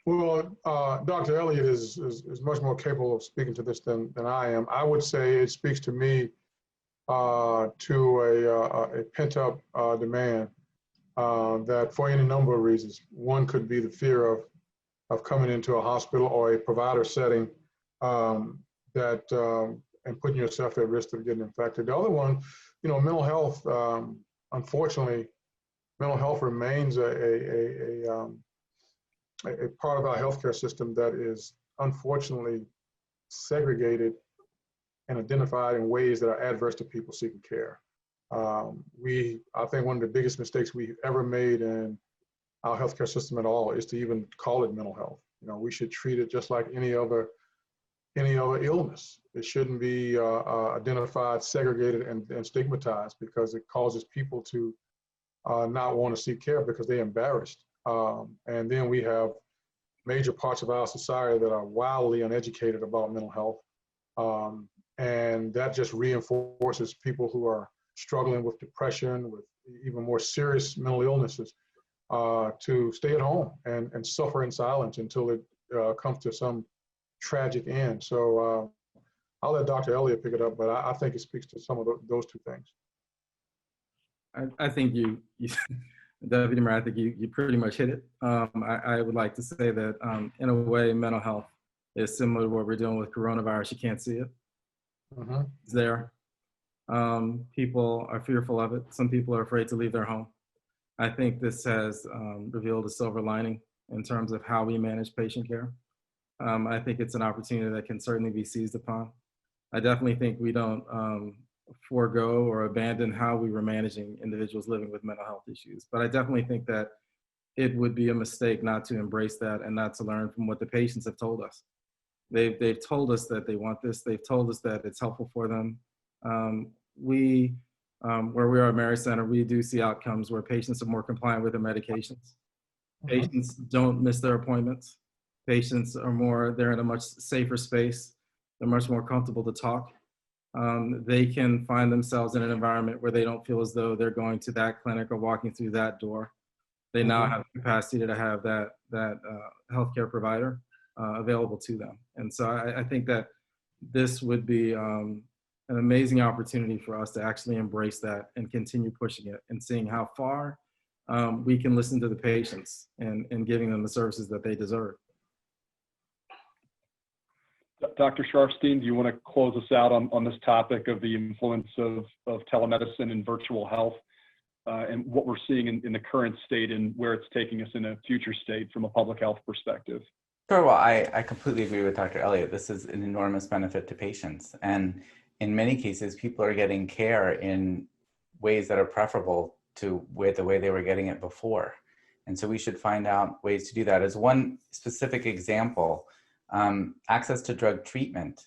Well, Dr. Elliott is much more capable of speaking to this than I am. I would say it speaks to me to a pent-up demand that for any number of reasons. One could be the fear of coming into a hospital or a provider setting and putting yourself at risk of getting infected. The other one, mental health. Unfortunately, mental health remains a part of our healthcare system that is unfortunately segregated and identified in ways that are adverse to people seeking care. I think one of the biggest mistakes we've ever made in our healthcare system at all is to even call it mental health. We should treat it just like any other illness. It shouldn't be identified, segregated, and stigmatized, because it causes people to not want to seek care because they're embarrassed. And then we have major parts of our society that are wildly uneducated about mental health. And that just reinforces people who are struggling with depression, with even more serious mental illnesses, to stay at home and suffer in silence until it comes to some tragic end. So I'll let Dr. Elliott pick it up, but I think it speaks to some of those two things.
I think you Deputy Mayor, I think you pretty much hit it. I would like to say that in a way, mental health is similar to what we're doing with coronavirus. You can't see it.
Mm-hmm.
It's there. People are fearful of it. Some people are afraid to leave their home. I think this has revealed a silver lining in terms of how we manage patient care. I think it's an opportunity that can certainly be seized upon. I definitely think we don't forego or abandon how we were managing individuals living with mental health issues. But I definitely think that it would be a mistake not to embrace that and not to learn from what the patients have told us. They've told us that they want this. They've told us that it's helpful for them. Where we are at Mary Center, we do see outcomes where patients are more compliant with their medications. Patients don't miss their appointments. Patients they're in a much safer space. They're much more comfortable to talk. They can find themselves in an environment where they don't feel as though they're going to that clinic or walking through that door. They now have the capacity to have that healthcare provider available to them. And so I think that this would be an amazing opportunity for us to actually embrace that and continue pushing it and seeing how far we can listen to the patients and giving them the services that they deserve.
Dr. Sharfstein, do you want to close us out on this topic of the influence of telemedicine and virtual health and what we're seeing in the current state and where it's taking us in a future state from a public health perspective.
Sure. Well, I completely agree with Dr. Elliott. This is an enormous benefit to patients. And in many cases, people are getting care in ways that are preferable to the way they were getting it before. And so we should find out ways to do that. As one specific example, access to drug treatment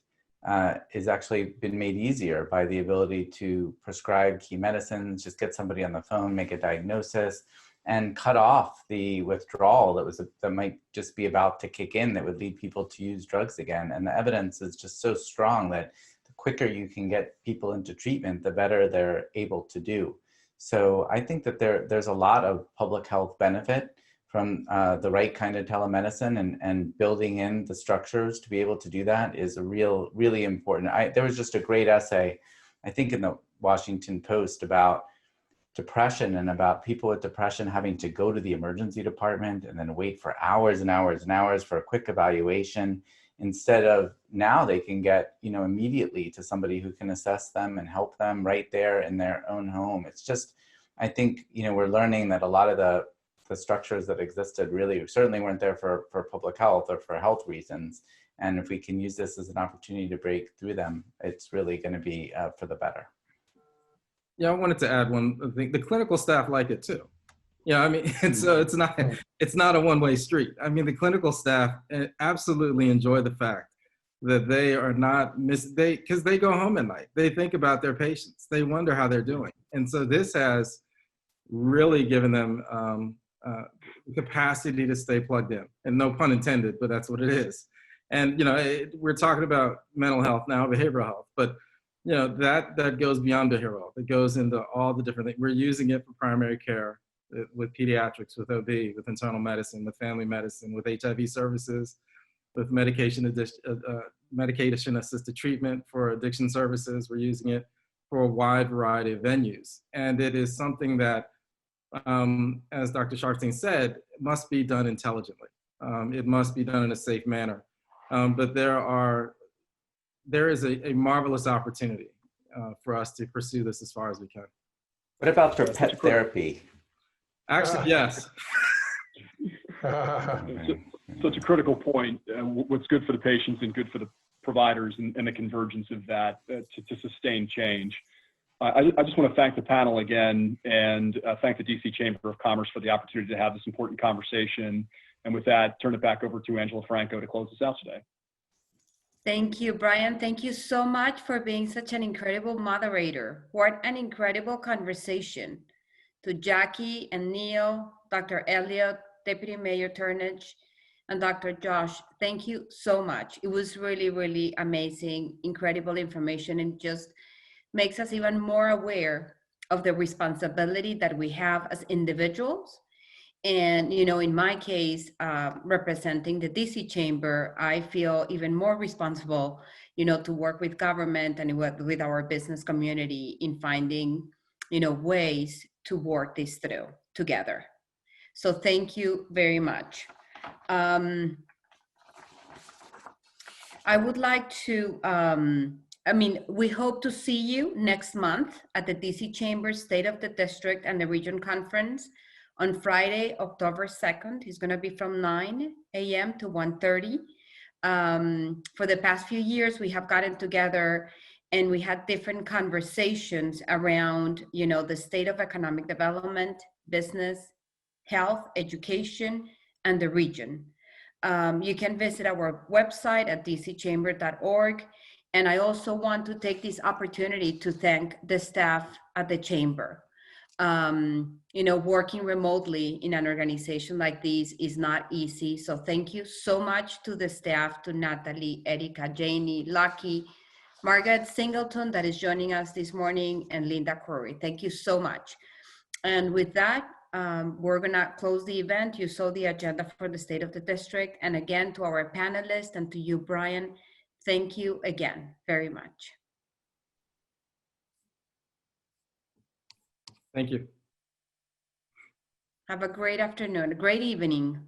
is actually been made easier by the ability to prescribe key medicines, just get somebody on the phone, make a diagnosis, and cut off the withdrawal that might just be about to kick in that would lead people to use drugs again. And the evidence is just so strong that the quicker you can get people into treatment, the better they're able to do. So I think that there's a lot of public health benefit from the right kind of telemedicine, and building in the structures to be able to do that is really important. There was just a great essay, I think in the Washington Post, about depression and about people with depression having to go to the emergency department and then wait for hours and hours and hours for a quick evaluation, instead of now they can get, immediately to somebody who can assess them and help them right there in their own home. It's just, I think, we're learning that a lot of the structures that existed really certainly weren't there for public health or for health reasons. And if we can use this as an opportunity to break through them, it's really going to be for the better.
Yeah, I wanted to add one thing. The clinical staff like it too. Yeah, I mean, it's not a one-way street. I mean, the clinical staff absolutely enjoy the fact that they are not because they go home at night. They think about their patients. They wonder how they're doing, and so this has really given them capacity to stay plugged in. And no pun intended, but that's what it is. And we're talking about mental health now, behavioral health, but that goes beyond behavioral health. It goes into all the different things. We're using it for primary care with pediatrics, with OB, with internal medicine, with family medicine, with HIV services, with medication-assisted treatment for addiction services. We're using it for a wide variety of venues. And it is something that, as Dr. Sharfstein said, must be done intelligently. It must be done in a safe manner. But there is a marvelous opportunity for us to pursue this as far as we can.
What about for pet therapy?
Actually, yes.
Such a critical point. What's good for the patients and good for the providers, and the convergence of that to sustain change. I just want to thank the panel again, and thank the DC Chamber of Commerce for the opportunity to have this important conversation. And with that, turn it back over to Angela Franco to close us out today.
Thank you, Brian. Thank you so much for being such an incredible moderator. What an incredible conversation. To Jackie and Neil, Dr. Elliott, Deputy Mayor Turnage, and Dr. Josh, thank you so much. It was really, really amazing, incredible information, and just makes us even more aware of the responsibility that we have as individuals. And, in my case, representing the DC Chamber, I feel even more responsible, to work with government and with our business community in finding, ways to work this through together. So thank you very much. I would like to, we hope to see you next month at the DC Chamber State of the District and the Region Conference on Friday, October 2nd. It's gonna be from 9 a.m. to 1:30. For the past few years, we have gotten together and we had different conversations around, the state of economic development, business, health, education, and the region. You can visit our website at dcchamber.org. And I also want to take this opportunity to thank the staff at the Chamber. Working remotely in an organization like this is not easy. So thank you so much to the staff, to Natalie, Erica, Janie, Lucky, Margaret Singleton that is joining us this morning, and Linda Corey. Thank you so much. And with that, we're gonna close the event. You saw the agenda for the State of the District. And again, to our panelists and to you, Brian, thank you again very much.
Thank you.
Have a great afternoon, a great evening.